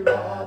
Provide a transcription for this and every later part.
살바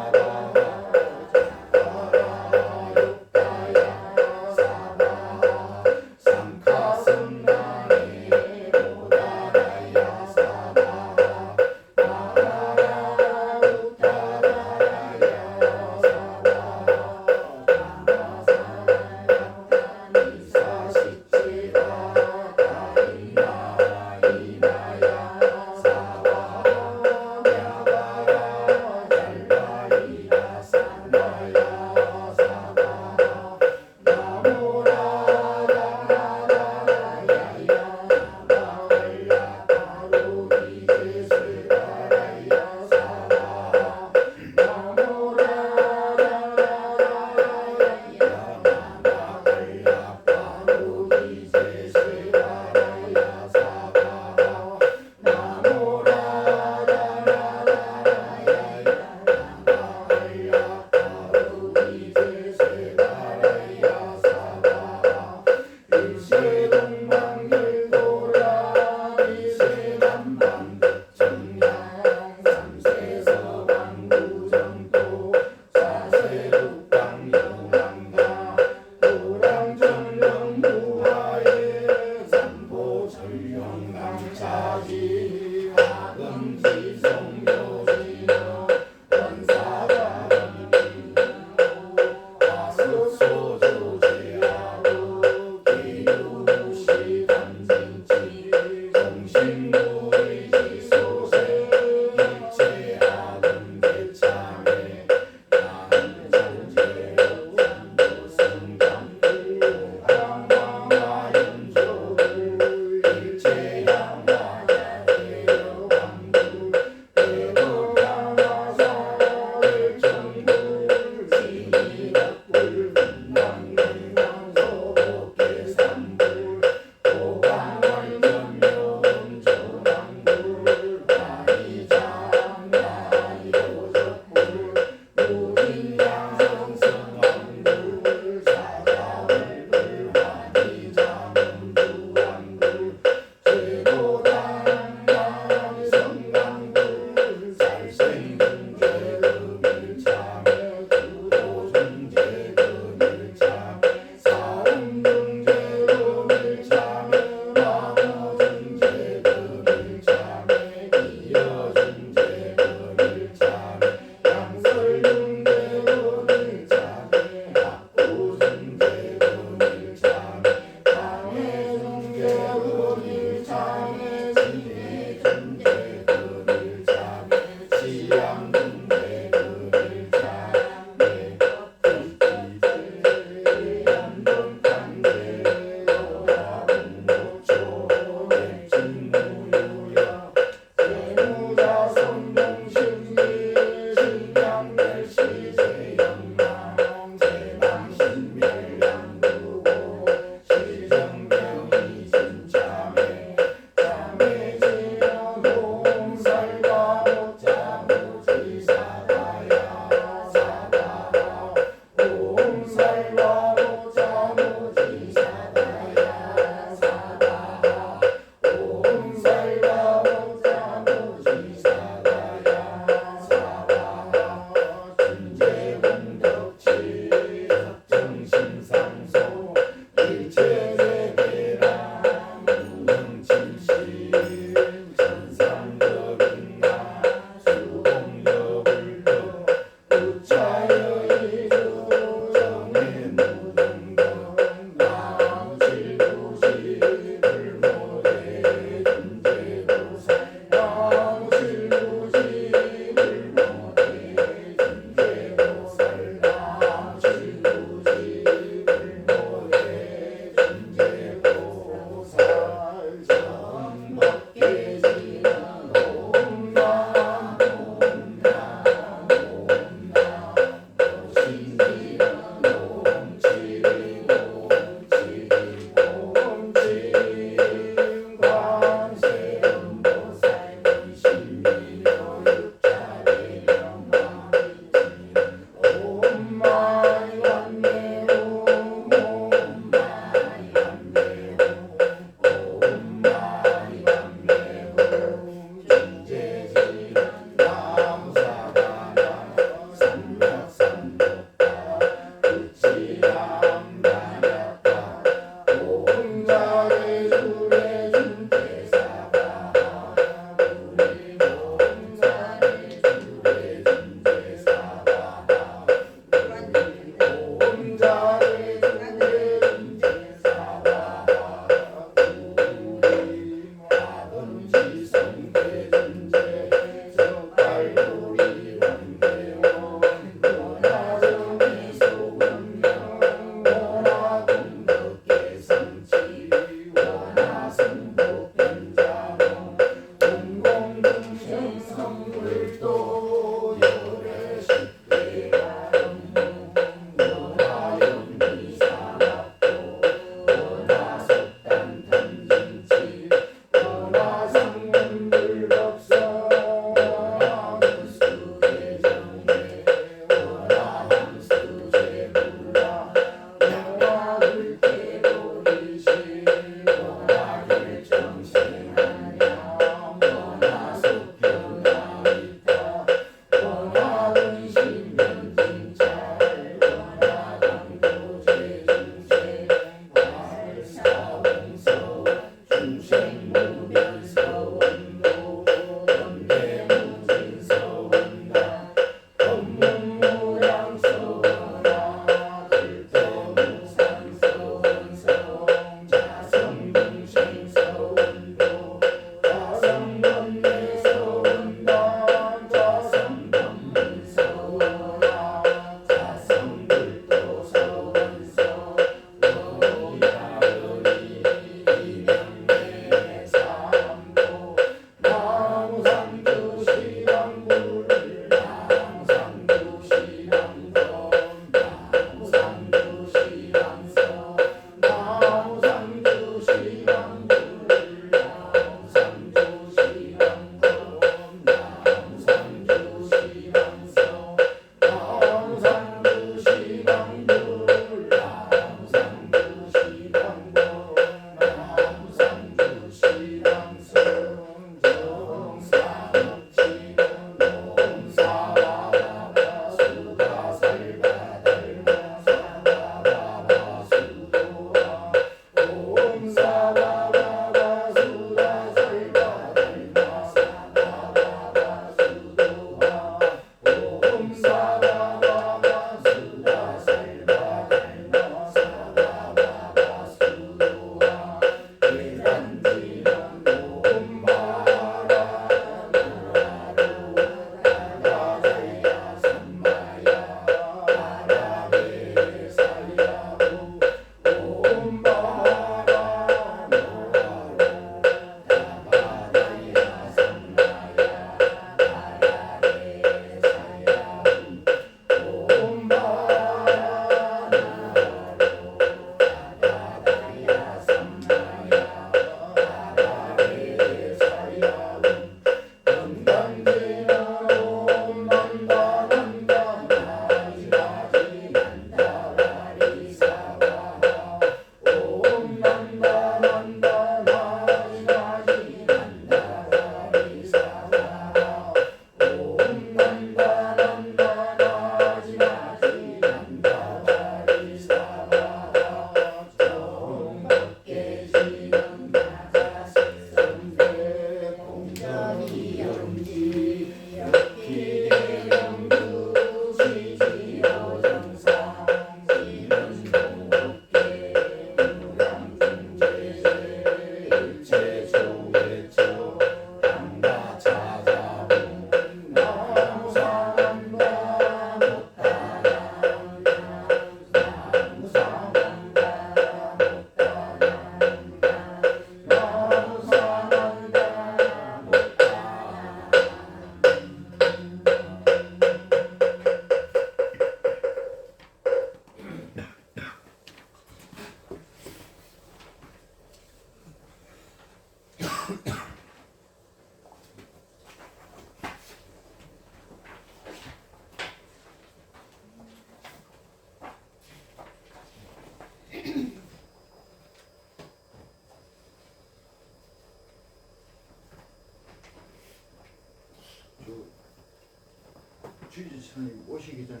주지스님 오시기 전에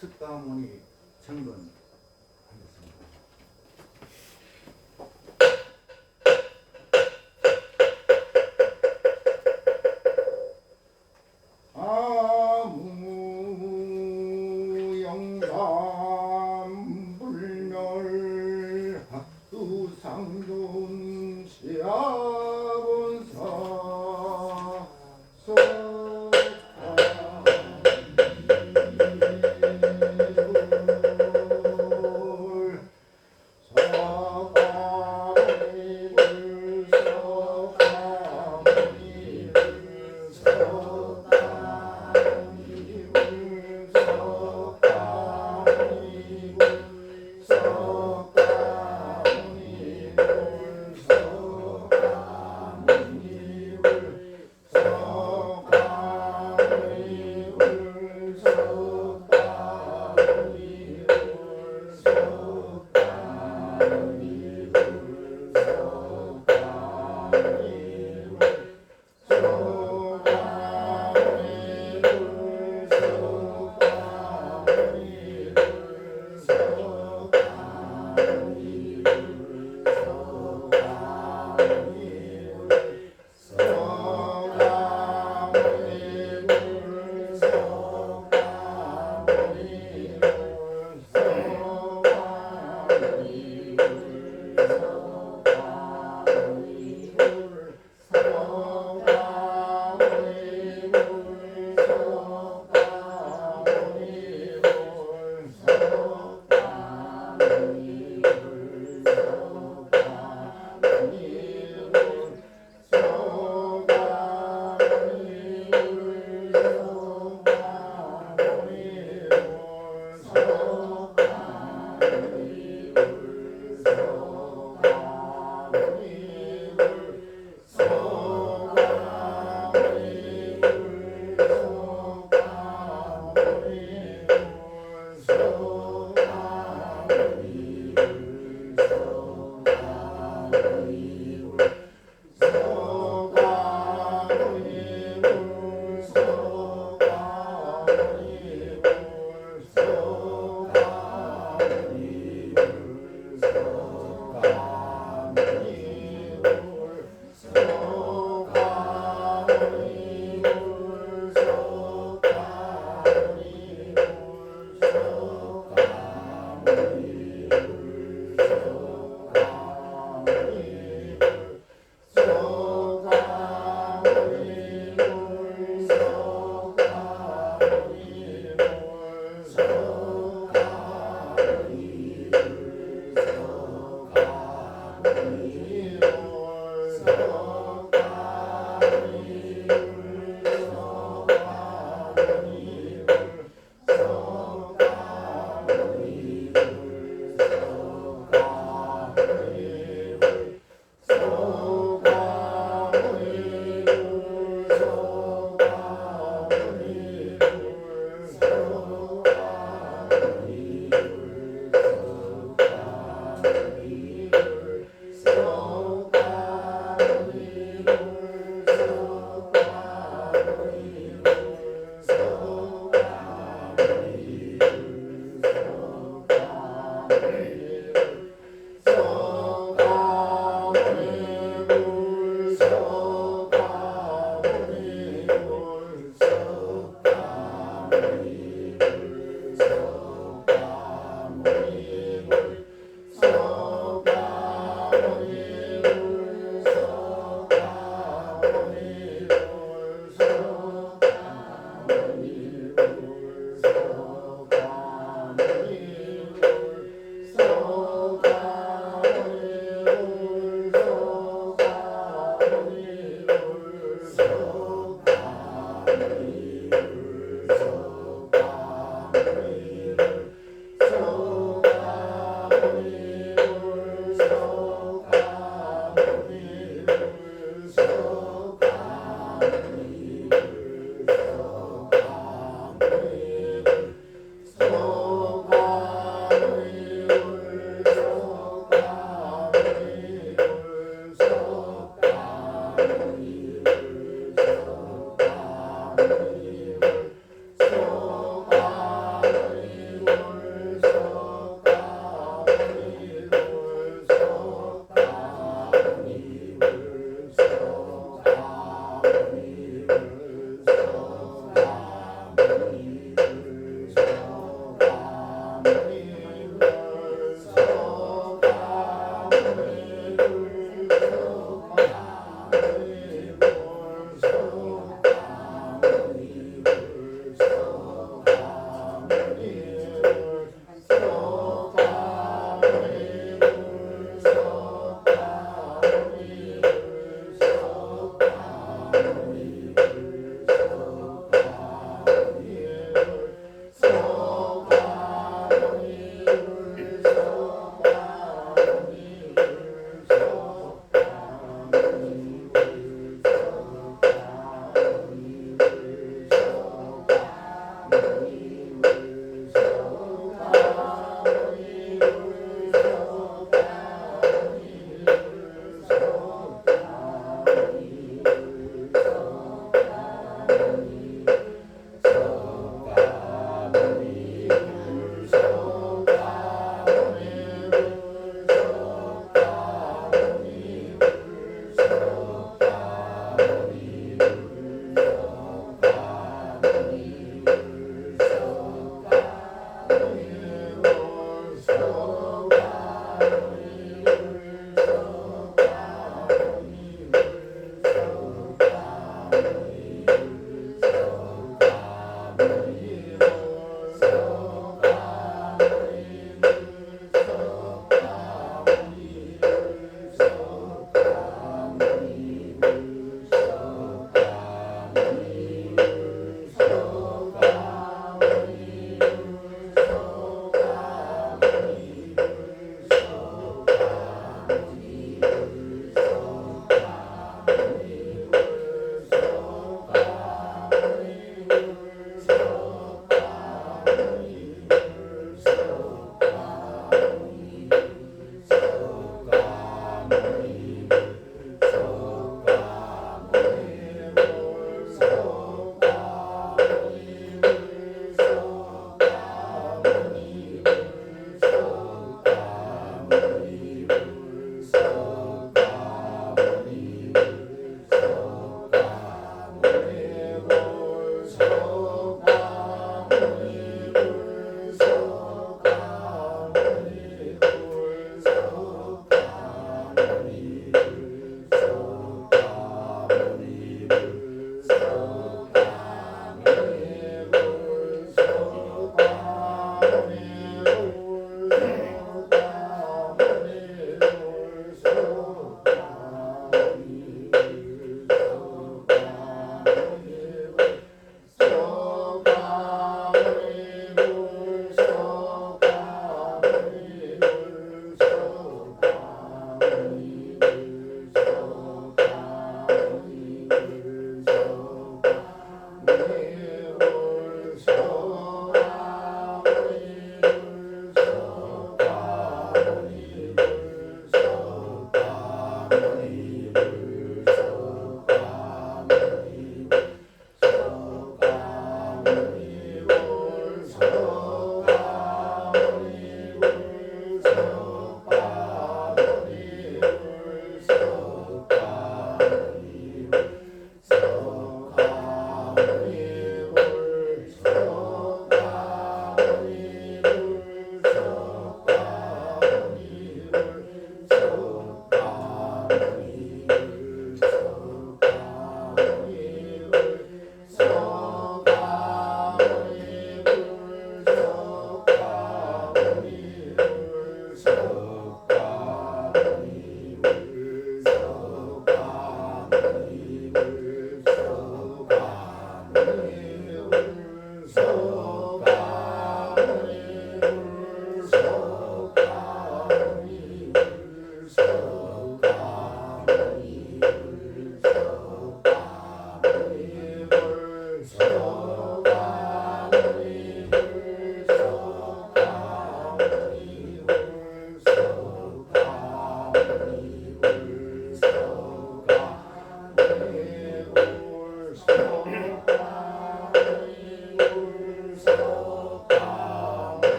석가모니 정건 하겠습니다. 아무영감 불멸 학두상돈 시아본사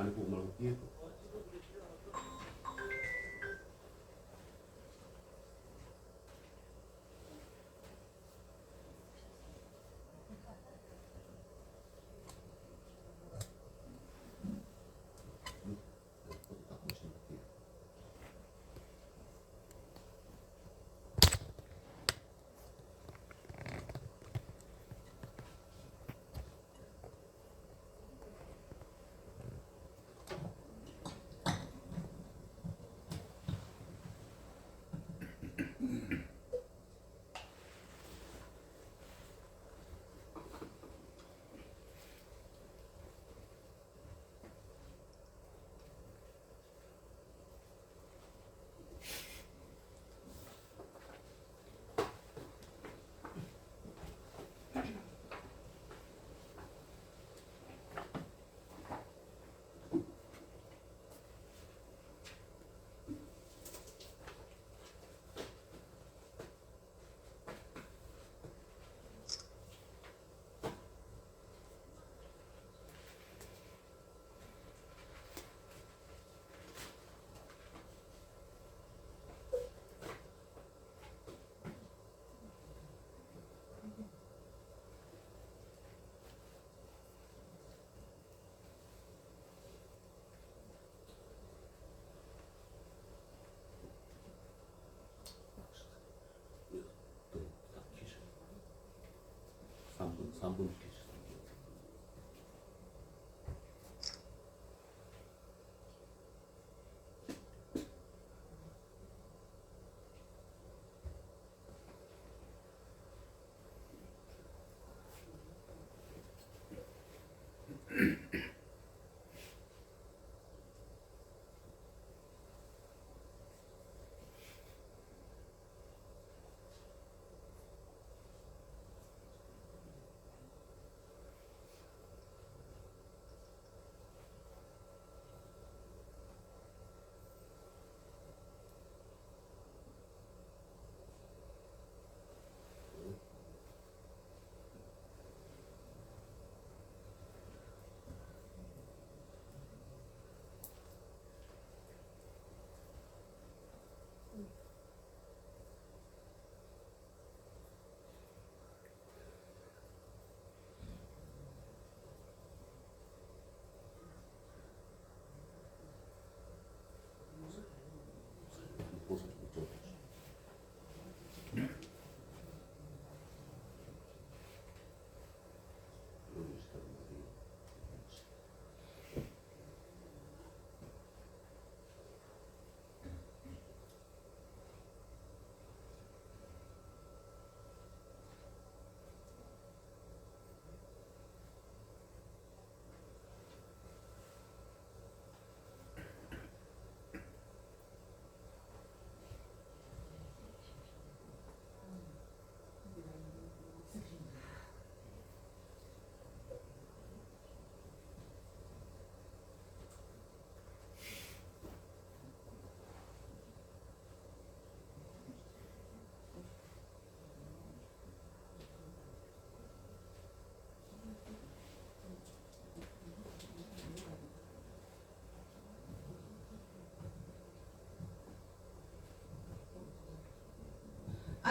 아니 그거 말고 뒤에 거. 그것도 딱 보시면 돼요. 또딱 키셔. 3분 키셔.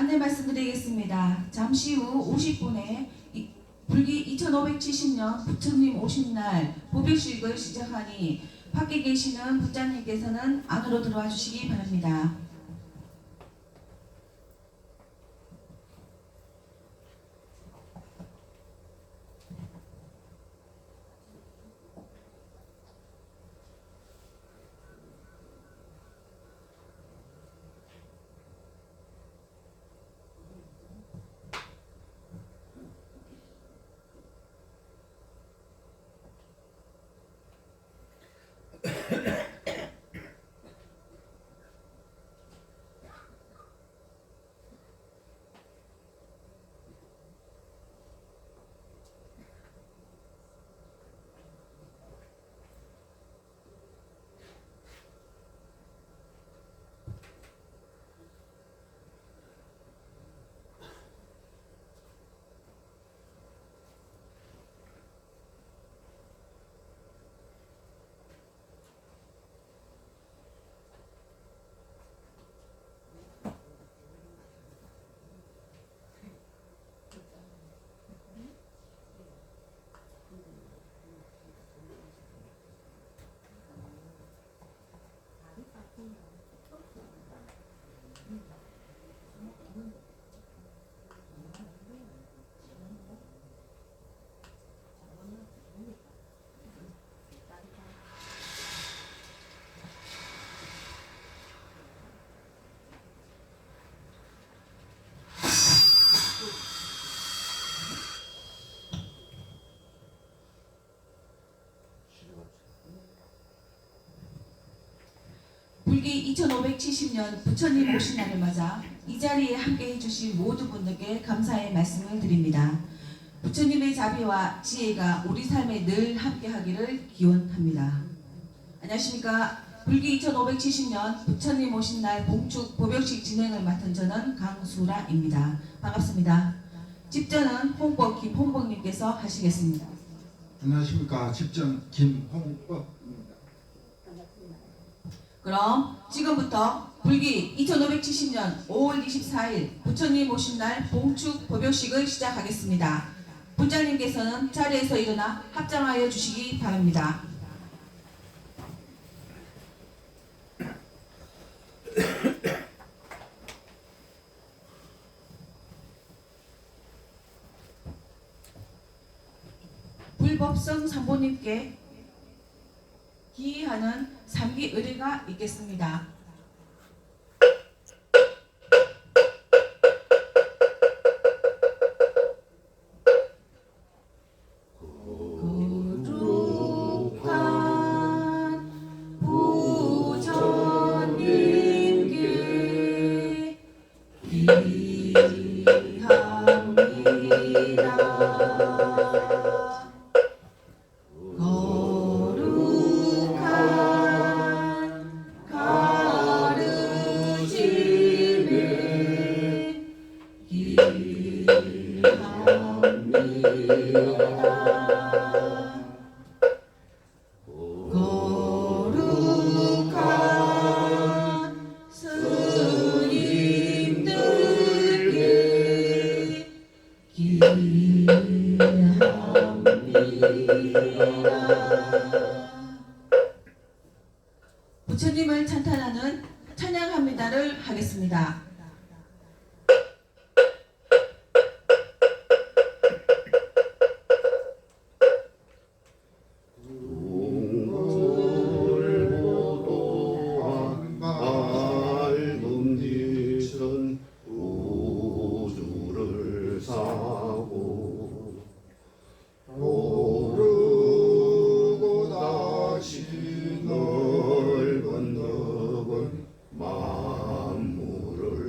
안내 말씀드리겠습니다. 잠시 후 50분에 불기 2570년 부처님 오신 날 보배식을 시작하니 밖에 계시는 부장님께서는 안으로 들어와 주시기 바랍니다. 불기 2570년 부처님 오신 날을 맞아 이 자리에 함께 해주신 모든 분들께 감사의 말씀을 드립니다. 부처님의 자비와 지혜가 우리 삶에 늘 함께하기를 기원합니다. 안녕하십니까. 불기 2570년 부처님 오신 날 봉축 보벽식 진행을 맡은 저는 강수라입니다. 반갑습니다. 집전은 홍법 김홍법님께서 하시겠습니다. 안녕하십니까. 집전 김홍법입니다. 그럼 지금부터 불기 2570년 5월 24일 부처님 오신 날 봉축 보벽식을 시작하겠습니다. 분장님께서는 자리에서 일어나 합장하여 주시기 바랍니다. 불법성 산보님께 기하는 삼기 의례가 있겠습니다. 거룩한 부처님께 기합니다. 거룩한 스님들께 기합니다. 부처님을 찬탄하는 찬양합니다를 하겠습니다. 넓은 넓은 만물을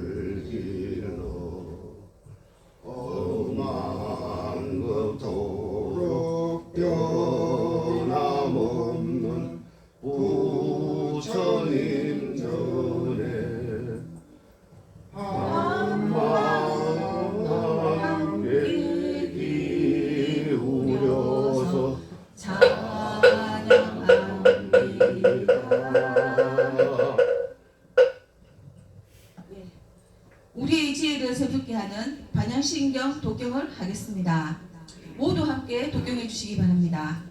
하겠습니다. 모두 함께 독경해 주시기 바랍니다.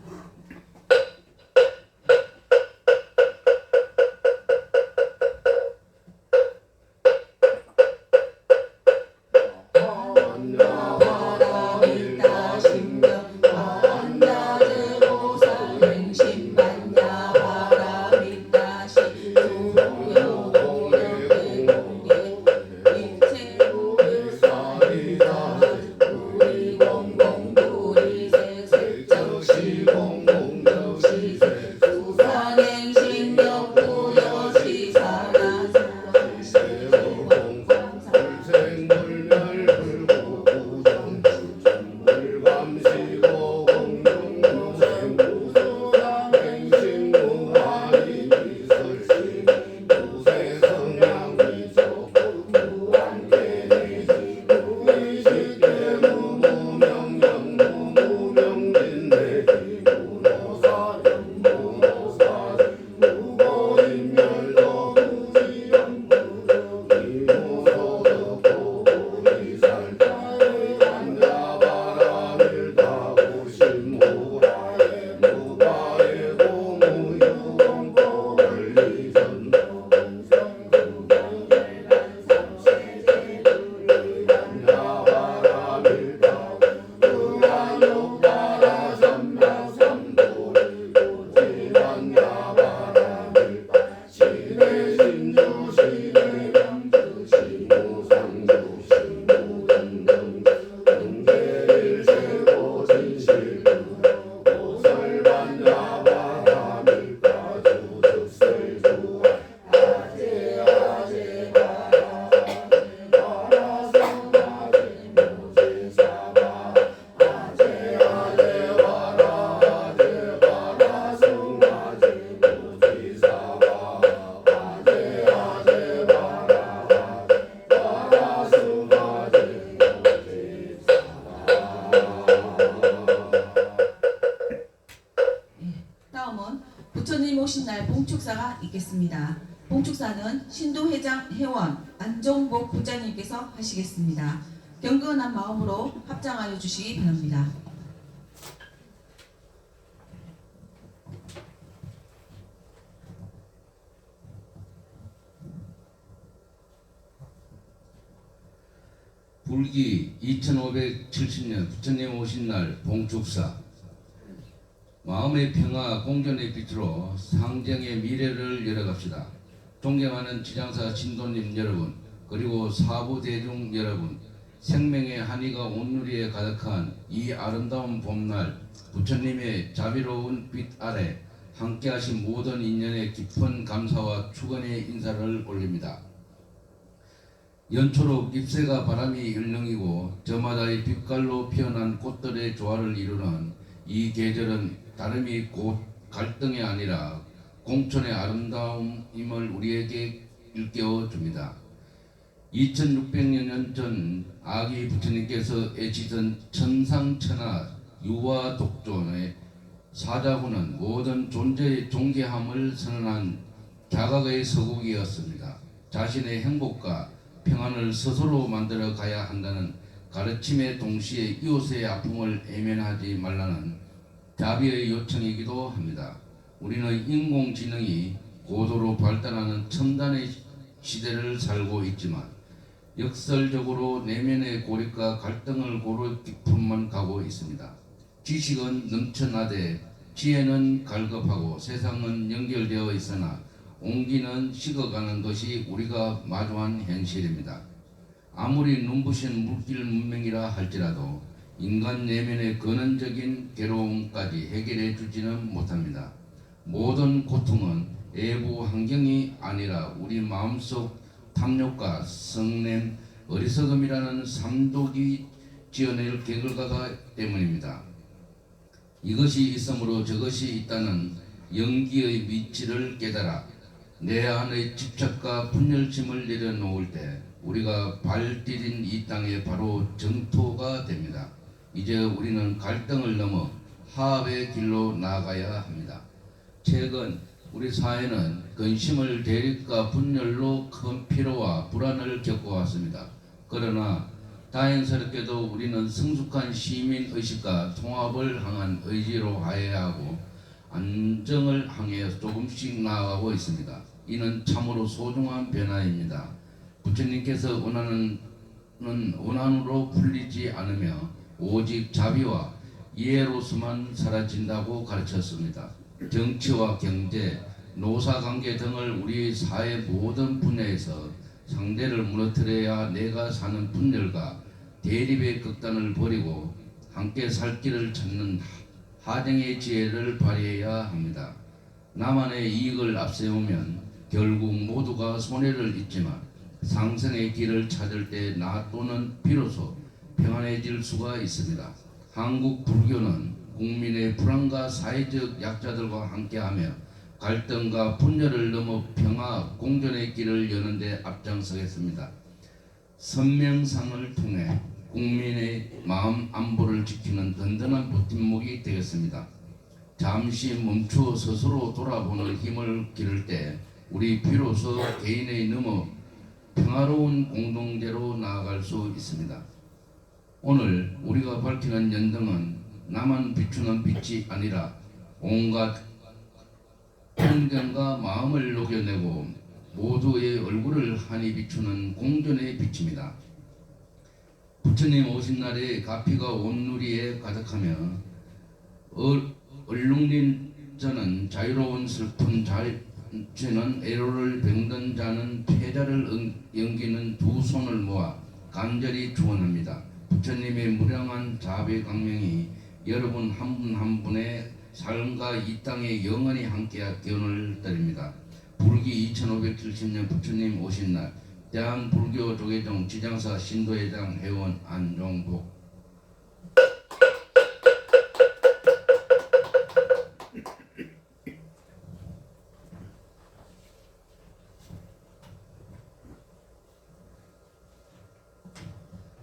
다음은 부처님 오신 날 봉축사가 있겠습니다. 봉축사는 신도회장 회원 안종복 부장님께서 하시겠습니다. 경건한 마음으로 합장하여 주시기 바랍니다. 불기 2570년 부처님 오신 날 봉축사. 마음의 평화 공존의 빛으로 상정의 미래를 열어갑시다. 존경하는 지장사 신도님 여러분, 그리고 사부 대중 여러분, 생명의 한이가 온누리에 가득한 이 아름다운 봄날, 부처님의 자비로운 빛 아래 함께하신 모든 인연의 깊은 감사와 축원의 인사를 올립니다. 연초록 잎새가 바람이 일렁이고 저마다의 빛깔로 피어난 꽃들의 조화를 이루는 이 계절은 다름이 곧 갈등이 아니라 공천의 아름다움임을 우리에게 일깨워 줍니다. 2600년 전 아기 부처님께서 애치던 천상천하 유화 독존의 사자후는 모든 존재의 존귀함을 선언한 자각의 서국이었습니다. 자신의 행복과 평안을 스스로 만들어 가야 한다는 가르침의 동시에 이웃의 아픔을 애면하지 말라는 자비의 요청이기도 합니다. 우리는 인공지능이 고도로 발달하는 첨단의 시대를 살고 있지만 역설적으로 내면의 고립과 갈등을 고를 깊음만 가고 있습니다. 지식은 넘쳐나되 지혜는 갈급하고 세상은 연결되어 있으나 온기는 식어가는 것이 우리가 마주한 현실입니다. 아무리 눈부신 물질 문명이라 할지라도 인간 내면의 근원적인 괴로움까지 해결해 주지는 못합니다. 모든 고통은 외부 환경이 아니라 우리 마음속 탐욕과 성냄, 어리석음이라는 삼독이 지어낼 결과가 때문입니다. 이것이 있으므로 저것이 있다는 연기의 위치를 깨달아 내 안의 집착과 분열심을 내려놓을 때 우리가 발디딘 이 땅에 바로 정토가 됩니다. 이제 우리는 갈등을 넘어 화합의 길로 나아가야 합니다. 최근 우리 사회는 근심을 대립과 분열로 큰 피로와 불안을 겪어왔습니다. 그러나 다행스럽게도 우리는 성숙한 시민 의식과 통합을 향한 의지로 하여야 하고 안정을 향해 조금씩 나아가고 있습니다. 이는 참으로 소중한 변화입니다. 부처님께서 원한으로 풀리지 않으며 오직 자비와 이해로서만 사라진다고 가르쳤습니다. 정치와 경제, 노사관계 등을 우리 사회 모든 분야에서 상대를 무너뜨려야 내가 사는 분열과 대립의 극단을 버리고 함께 살 길을 찾는 하정의 지혜를 발휘해야 합니다. 나만의 이익을 앞세우면 결국 모두가 손해를 입지만 상생의 길을 찾을 때 나 또는 비로소 평안해질 수가 있습니다. 한국 불교는 국민의 불안과 사회적 약자들과 함께하며 갈등과 분열을 넘어 평화 공존의 길을 여는 데 앞장서겠습니다. 선명상을 통해 국민의 마음 안보를 지키는 든든한 버팀목이 되겠습니다. 잠시 멈추어 스스로 돌아보는 힘을 기를 때 우리 비로소 개인의 넘어 평화로운 공동체로 나아갈 수 있습니다. 오늘 우리가 밝히는 연등은 나만 비추는 빛이 아니라 온갖 환경과 마음을 녹여내고 모두의 얼굴을 환히 비추는 공존의 빛입니다. 부처님 오신 날에 가피가 온누리에 가득하며 얼룩린 자는 자유로운 슬픈 죄는 애로를 병든 자는 패자를 연기는 두 손을 모아 간절히 축원합니다. 부처님의 무량한 자비 강명이 여러분 한 분 한 분의 삶과 이 땅에 영원히 함께할 기원을 드립니다. 불기 2570년 부처님 오신 날 대한불교 조계종 지장사 신도회장 회원 안종복.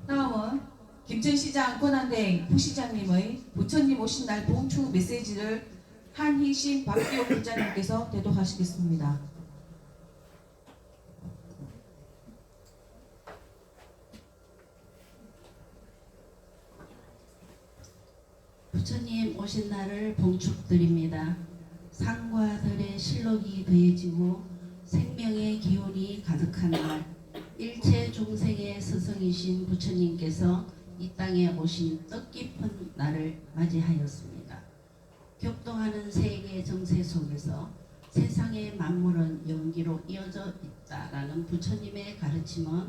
다음은 김천시장 권한대행 부시장님의 부처님 오신 날 봉축 메시지를 한희신 박기호 군장님께서 대독하시겠습니다. 부처님 오신 날을 봉축드립니다. 상과 들의 실록이 더해지고 생명의 기운이 가득한 날, 일체 중생의 스승이신 부처님께서 이 땅에 오신 뜻깊은 날을 맞이하였습니다. 격동하는 세계 정세 속에서 세상의 만물은 연기로 이어져 있다라는 부처님의 가르침은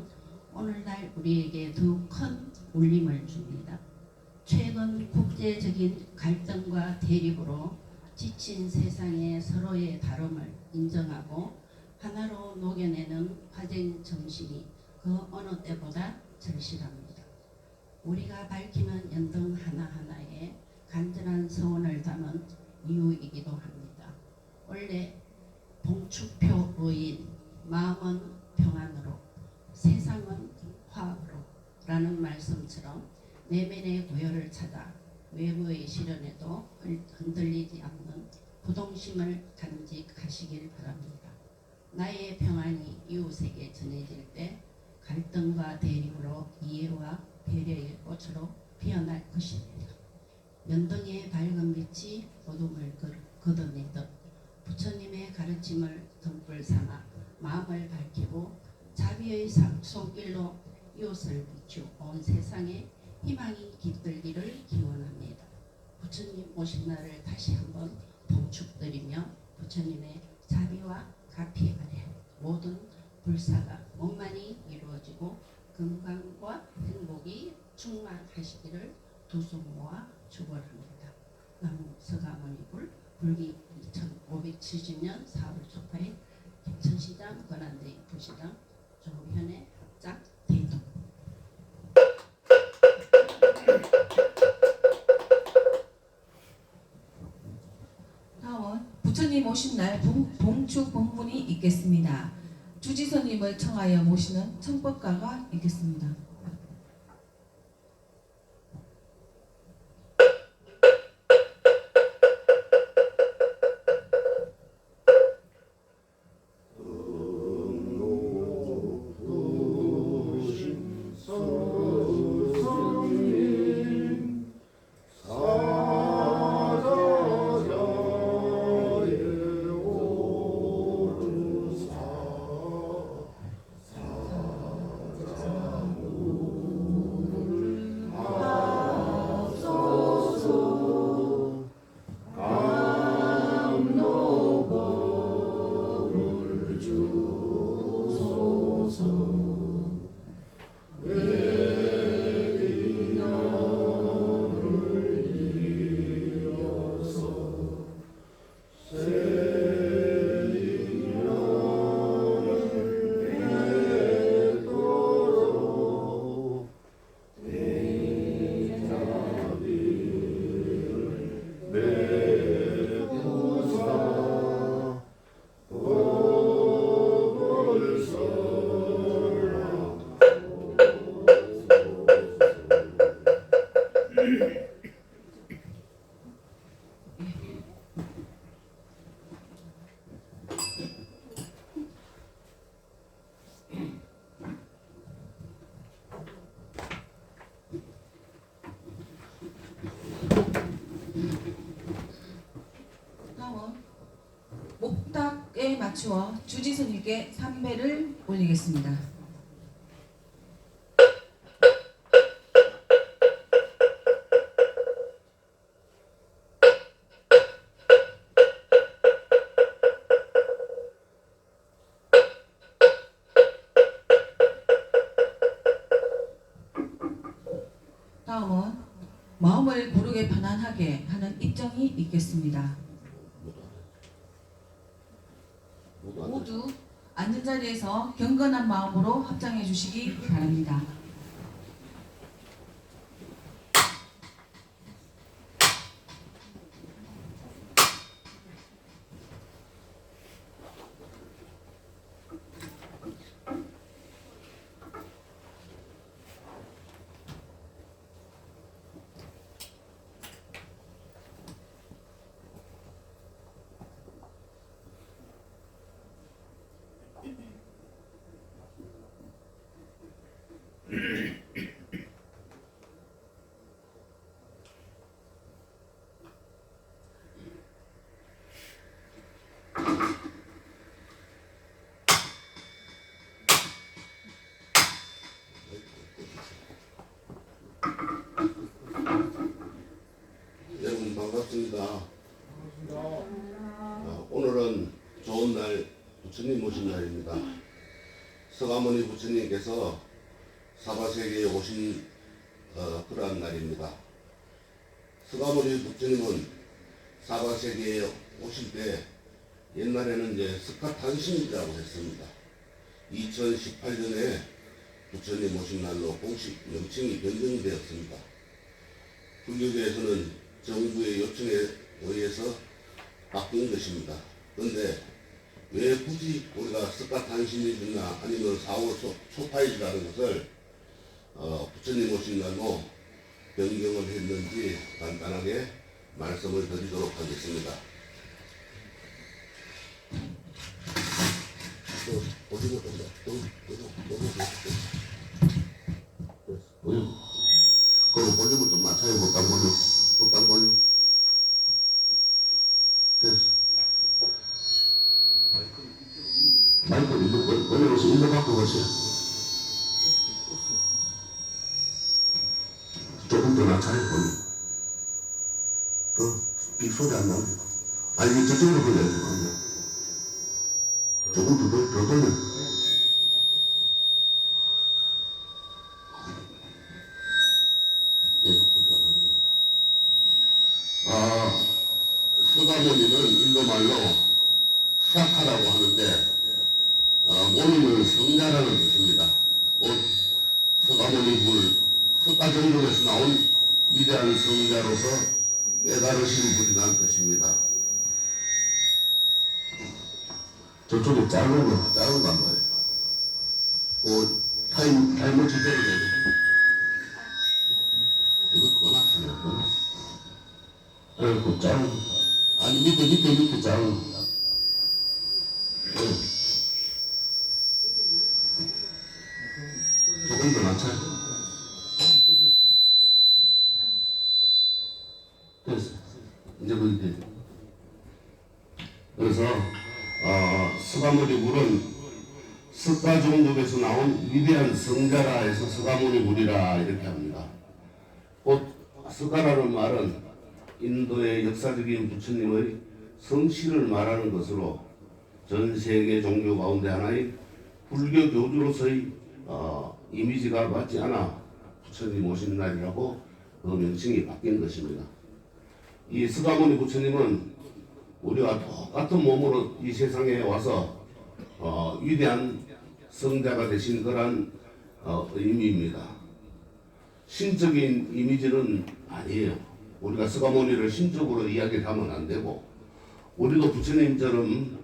오늘날 우리에게 더욱 큰 울림을 줍니다. 최근 국제적인 갈등과 대립으로 지친 세상의 서로의 다름을 인정하고 하나로 녹여내는 화쟁 정신이 그 어느 때보다 절실합니다. 우리가 밝히는 연등 하나하나에 간절한 서원을 담은 이유이기도 합니다. 원래 봉축표의인 마음은 평안으로 세상은 화합으로 라는 말씀처럼 내면의 고열을 찾아 외부의 시련에도 흔들리지 않는 부동심을 간직하시길 바랍니다. 나의 평안이 이웃에게 전해질 때 갈등과 대립으로 이해와 배려의 꽃으로 피어날 것입니다. 연등의 밝은 빛이 어둠을 걷어내듯 부처님의 가르침을 등불 삼아 마음을 밝히고 자비의 손길로 이웃을 비추 온 세상에 희망이 깃들기를 기원합니다. 부처님 오신 날을 다시 한번 봉축드리며 부처님의 자비와 가피 아래 모든 불사가 원만히 이루어지고 건강과 행복이 충만하시기를 두 손 모아 축원합니다. 나무 서가모니불 불기 2570년 4월 초파일 김천시장 권한대행 부시장 조현의 합작 대동. 다음은 부처님 오신 날 봉축 본문이 있겠습니다. 주지선님을 청하여 모시는 청법가가 있겠습니다. 소 맞추어 주지선님께 삼배를 올리겠습니다. 다음은 마음을 고르게 편안하게 하는 입장이 있겠습니다. 모두 앉은 자리에서 경건한 마음으로 합장해 주시기 바랍니다. 여러분 반갑습니다. 오늘은 좋은 날, 부처님 모신 날입니다. 서가모니 부처님께서 사바세계에 오신 그러한 날입니다. 서가모니 부처님은 사바세계에 오실 때 옛날에는 이제 스카탄신이라고 했습니다. 2018년에 부처님 오신 날로 공식 명칭이 변경이 되었습니다. 불교계에서는 정부의 요청에 의해서 바뀐 것입니다. 그런데 왜 굳이 우리가 스카탄신일이나 아니면 4월 초파일이라는 것을 부처님 오신 날로 변경을 했는지 간단하게 말씀을 드리도록 하겠습니다. 그럼 볼륨을 좀 맞춰요. 못당 볼륨. 됐어. 마이크 올려서 일로 갖고 가세요. 조금 더 낮춰요. 이 소리 안 나오고. 아니 저쪽으로 돌려야 돼요. 조금 더 돌려. 서가모니는 인도말로 사카라고 하는데 모니는 성자라는 뜻입니다. 서가모니 불, 석가정족에서 나온 위대한 성자로서 깨달으신 분이라는 뜻입니다. 저쪽에 작은 거 한 거예요. 타이머 지대로 되죠. 이거 꺼놨어요. 그 작은 거. 아니 밑에 작은 거. 조금 더 낮춰요. 됐어. 이제 그렇게. 그래서 서가모니 물은 석가종족에서 나온 위대한 성자라 해서 서가모니 물이라 이렇게 합니다. 석가라는 말은 인도의 역사적인 부처님의 성실을 말하는 것으로 전 세계 종교 가운데 하나의 불교 교주로서의 이미지가 맞지 않아 부처님 오신 날이라고 그 명칭이 바뀐 것입니다. 이 서가모니 부처님은 우리와 똑같은 몸으로 이 세상에 와서 위대한 성자가 되신 그런 의미입니다. 신적인 이미지는 아니에요. 우리가 서가모니를 신적으로 이야기하면 안 되고 우리도 부처님처럼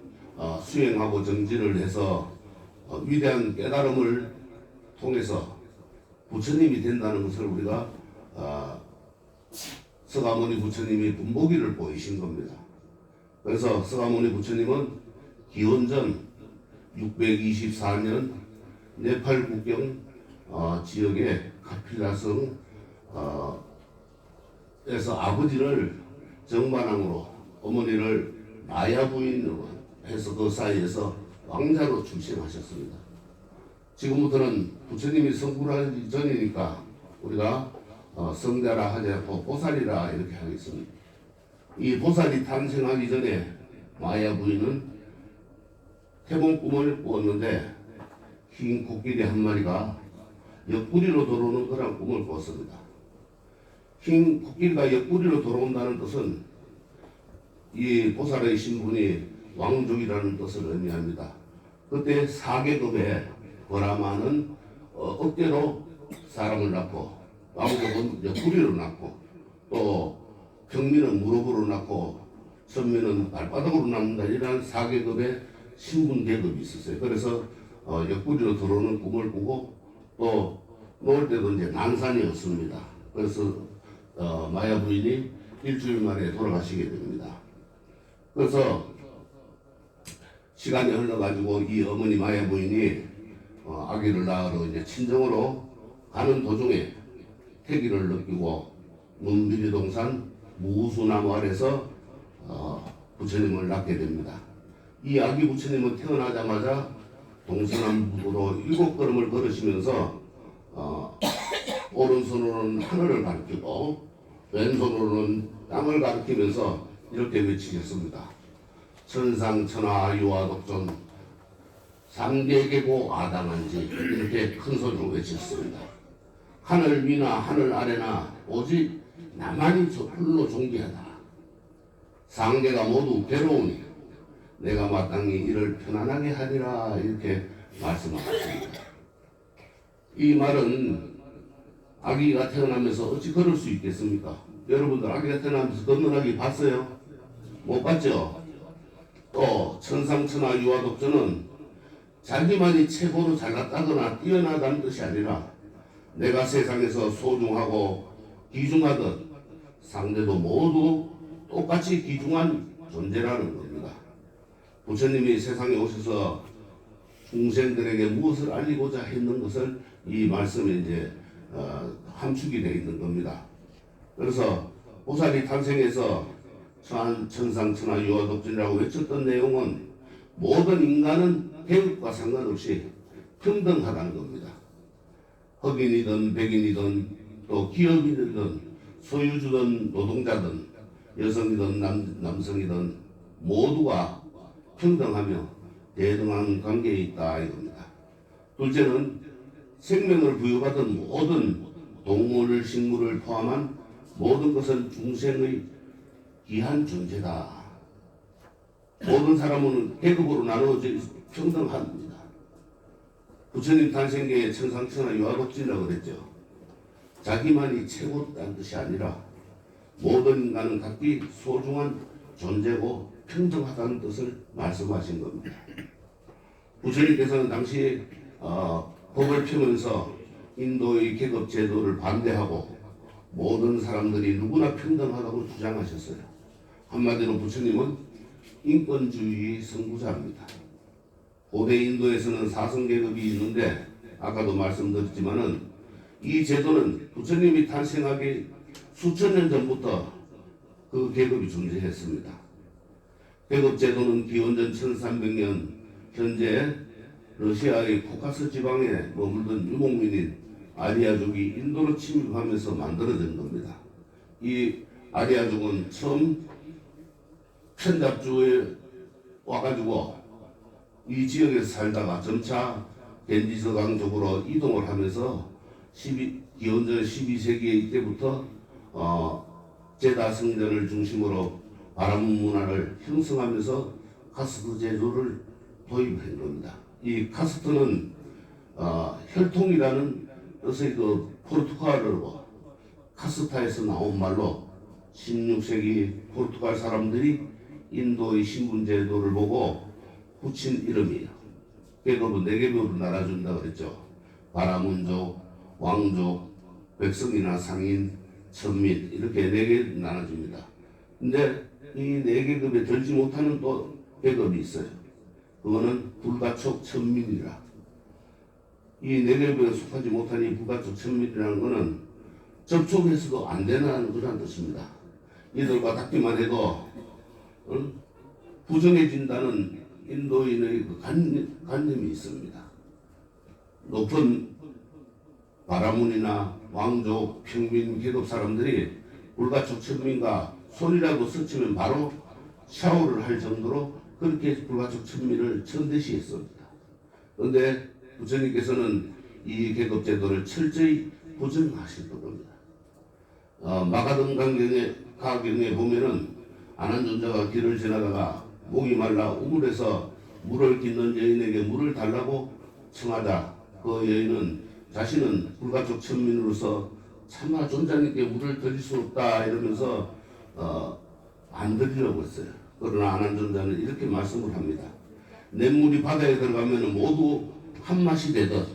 수행하고 정진을 해서 위대한 깨달음을 통해서 부처님이 된다는 것을 우리가 서가모니 부처님이 분보기를 보이신 겁니다. 그래서 서가모니 부처님은 기원전 624년 네팔 국경 지역의 카필라성 에서 아버지를 정반항으로 어머니를 마야 부인으로 해서 그 사이에서 왕자로 출생하셨습니다. 지금부터는 부처님이 성불하기 전이니까 우리가 성자라 하지 않고 보살이라 이렇게 하겠습니다. 이 보살이 탄생하기 전에 마야 부인은 태몽 꿈을 꾸었는데 흰 코끼리 한 마리가 옆구리로 들어오는 그런 꿈을 꾸었습니다. 흰 코끼리가 옆구리로 들어온다는 뜻은 이 보살의 신분이 왕족이라는 뜻을 의미합니다. 그때 4계급의 버라마는 어깨로 사람을 낳고 왕족은 옆구리로 낳고 또 평민은 무릎으로 낳고 천민은 발바닥으로 낳는다 이런 4계급의 신분 계급이 있었어요. 그래서 옆구리로 들어오는 꿈을 꾸고 또 놓을 때도 이제 난산이었습니다. 그래서 마야 부인이 일주일 만에 돌아가시게 됩니다. 그래서 시간이 흘러가지고 이 어머니 마야 부인이 아기를 낳으러 이제 친정으로 가는 도중에 태기를 느끼고 문비리동산 무수나무 아래서 부처님을 낳게 됩니다. 이 아기 부처님은 태어나자마자 동서남북으로 7걸음을 걸으시면서 오른손으로는 하늘을 가리키고 왼손으로는 땅을 가리키면서 이렇게 외치셨습니다. 천상천하 유아독존 상계계고 아당한지 이렇게 큰 소리로 외쳤습니다. 하늘 위나 하늘 아래나 오직 나만이 저 홀로 존귀하다. 상계가 모두 괴로우니 내가 마땅히 이를 편안하게 하리라 이렇게 말씀하셨습니다. 이 말은 아기가 태어나면서 어찌 걸을 수 있겠습니까? 여러분들 아기가 태어나면서 걷는 아기 봤어요? 못 봤죠? 또 천상천하 유아독존은 자기만이 최고로 잘났다거나 뛰어나다는 뜻이 아니라 내가 세상에서 소중하고 귀중하듯 상대도 모두 똑같이 귀중한 존재라는 겁니다. 부처님이 세상에 오셔서 중생들에게 무엇을 알리고자 했는 것을 이 말씀에 이제 함축이 되어 있는 겁니다. 그래서 보살이 탄생해서 천상천하 유아독존이라고 외쳤던 내용은 모든 인간은 계급과 상관없이 평등하다는 겁니다. 흑인이든 백인이든 또 기업인이든 소유주든 노동자든 여성이든 남성이든 모두가 평등하며 대등한 관계에 있다 이겁니다. 둘째는 생명을 부여받은 모든 동물, 식물을 포함한 모든 것은 중생의 귀한 존재다. 모든 사람은 계급으로 나누어져 평등합니다. 부처님 탄생계의 천상천하 유아독존이라고 그랬죠. 자기만이 최고다는 뜻이 아니라 모든 인간은 각기 소중한 존재고 평등하다는 뜻을 말씀하신 겁니다. 부처님께서는 당시 법을 펴면서 인도의 계급 제도를 반대하고 모든 사람들이 누구나 평등하다고 주장하셨어요. 한마디로 부처님은 인권주의 선구자입니다. 고대 인도에서는 사성계급이 있는데 아까도 말씀드렸지만은 이 제도는 부처님이 탄생하기 수천 년 전부터 그 계급이 존재했습니다. 계급 제도는 기원전 1300년 현재 러시아의 코카스 지방에 머물던 유목민인 아리아족이 인도로 침입하면서 만들어진 겁니다. 이 아리아족은 처음 편잡주에 와가지고 이 지역에서 살다가 점차 겐지스강 쪽으로 이동을 하면서 기원전 12세기에 이때부터 제다 성전을 중심으로 바람 문화를 형성하면서 카스트 제도를 도입한 겁니다. 이 카스트는 혈통이라는 뜻의 그 포르투갈어로 카스타에서 나온 말로 16세기 포르투갈 사람들이 인도의 신분 제도를 보고 붙인 이름이에요. 계급은 4계급으로 나눠준다 그랬죠. 바라문족, 왕족, 백성이나 상인, 천민 이렇게 4개 나눠집니다. 근데 이 4계급에 들지 못하는 또 계급이 있어요. 그거는 불가촉 천민이라. 이 4계급에 속하지 못한 이 불가촉 천민이라는 거는 접촉해서도 안 되는 그런 뜻입니다. 이들과 닿기만 해도 부정해진다는 인도인의 그 관념이 있습니다. 높은 바라문이나 왕족, 평민, 계급 사람들이 불가촉 천민과 손이라도 스치면 바로 샤워를 할 정도로 그렇게 불가촉 천민을 천대시했습니다. 그런데 부처님께서는 이 계급 제도를 철저히 부정하셨던 겁니다. 마가등 가경에 보면은 아난존자가 길을 지나다가 목이 말라 우물에서 물을 깃는 여인에게 물을 달라고 청하자 그 여인은 자신은 불가촉 천민으로서 차마 존자님께 물을 드릴 수 없다 이러면서 안 드리려고 했어요. 그러나 아난존자는 이렇게 말씀을 합니다. 냇물이 바다에 들어가면 모두 한 맛이 되듯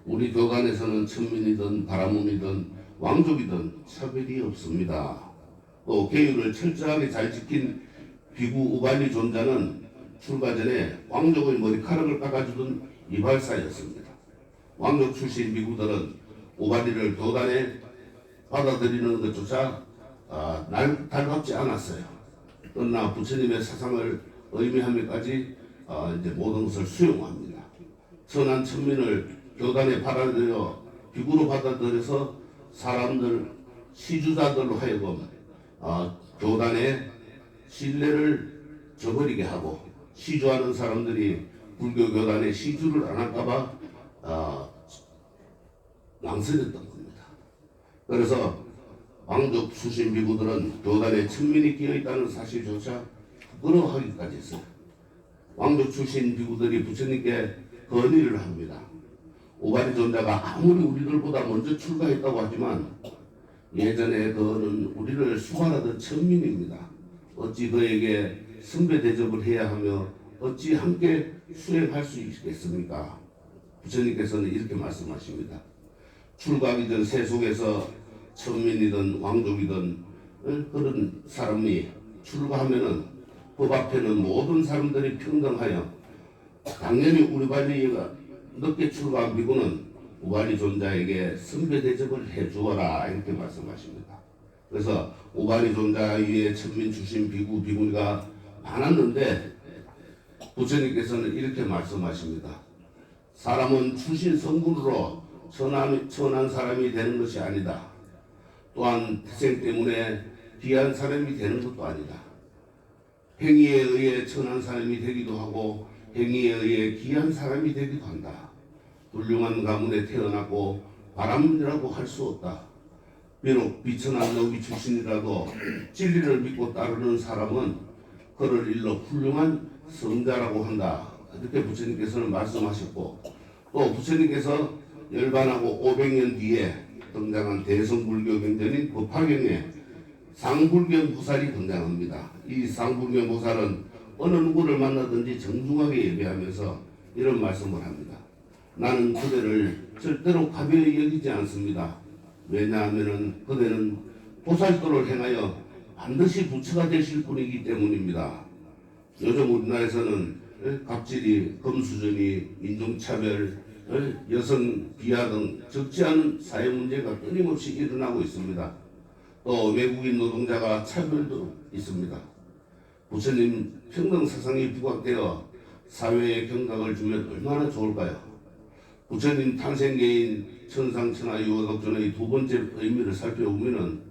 우리 교단에서는 천민이든 바라문이든 왕족이든 차별이 없습니다. 또 계율을 철저하게 잘 지킨 비구 우발리 존자는 출가 전에 왕족의 머리카락을 깎아주던 이발사였습니다. 왕족 출신 비구들은 우발리를 교단에 받아들이는 것조차 달갑지 않았어요. 그러나 부처님의 사상을 의미하면까지 이제 모든 것을 수용합니다. 선한 천민을 교단에 받아들여 비구로 받아들여서 사람들 시주자들로 하여금 교단의 신뢰를 저버리게 하고 시주하는 사람들이 불교 교단에 시주를 안 할까봐 망설였던 겁니다. 그래서 왕족 출신 비구들은 교단에 천민이 끼어있다는 사실조차 부끄러워하기까지 했어요. 왕족 출신 비구들이 부처님께 건의를 합니다. 오바리 존자가 아무리 우리들보다 먼저 출가했다고 하지만 예전에 그는 우리를 수활하던 천민입니다. 어찌 그에게 선배 대접을 해야 하며 어찌 함께 수행할 수 있겠습니까? 부처님께서는 이렇게 말씀하십니다. 출가하기 전 세속에서 천민이든 왕족이든 그런 사람이 출가하면은 법 앞에는 모든 사람들이 평등하여 당연히 우발리가 늦게 출가한 비구는 우발리 존자에게 선배 대접을 해주어라 이렇게 말씀하십니다. 그래서 우발리 존자 위에 천민 출신 비구 비구니가 많았는데 부처님께서는 이렇게 말씀하십니다. 사람은 출신 성분으로 천한 사람이 되는 것이 아니다. 또한 태생 때문에 귀한 사람이 되는 것도 아니다. 행위에 의해 천한 사람이 되기도 하고 행위에 의해 귀한 사람이 되기도 한다. 훌륭한 가문에 태어났고 바람이라고 할 수 없다. 비록 비천한 노비 출신이라도 진리를 믿고 따르는 사람은 그를 일러 훌륭한 성자라고 한다. 이렇게 부처님께서는 말씀하셨고 또 부처님께서 열반하고 500년 뒤에 등장한 대성불교 경전인 법화경에 상불경 보살이 등장합니다. 이 상불경 보살은 어느 누구를 만나든지 정중하게 예배하면서 이런 말씀을 합니다. 나는 그대를 절대로 가벼이 여기지 않습니다. 왜냐하면 그대는 보살도를 행하여 반드시 부처가 되실 분이기 때문입니다. 요즘 우리나라에서는 갑질이, 금수저니, 인종차별, 여성 비하 등 적지 않은 사회 문제가 끊임없이 일어나고 있습니다. 또 외국인 노동자가 차별도 있습니다. 부처님 평등 사상이 부각되어 사회에 경각을 주면 얼마나 좋을까요? 부처님 탄생계인 천상천하 유화덕존의 두 번째 의미를 살펴보면은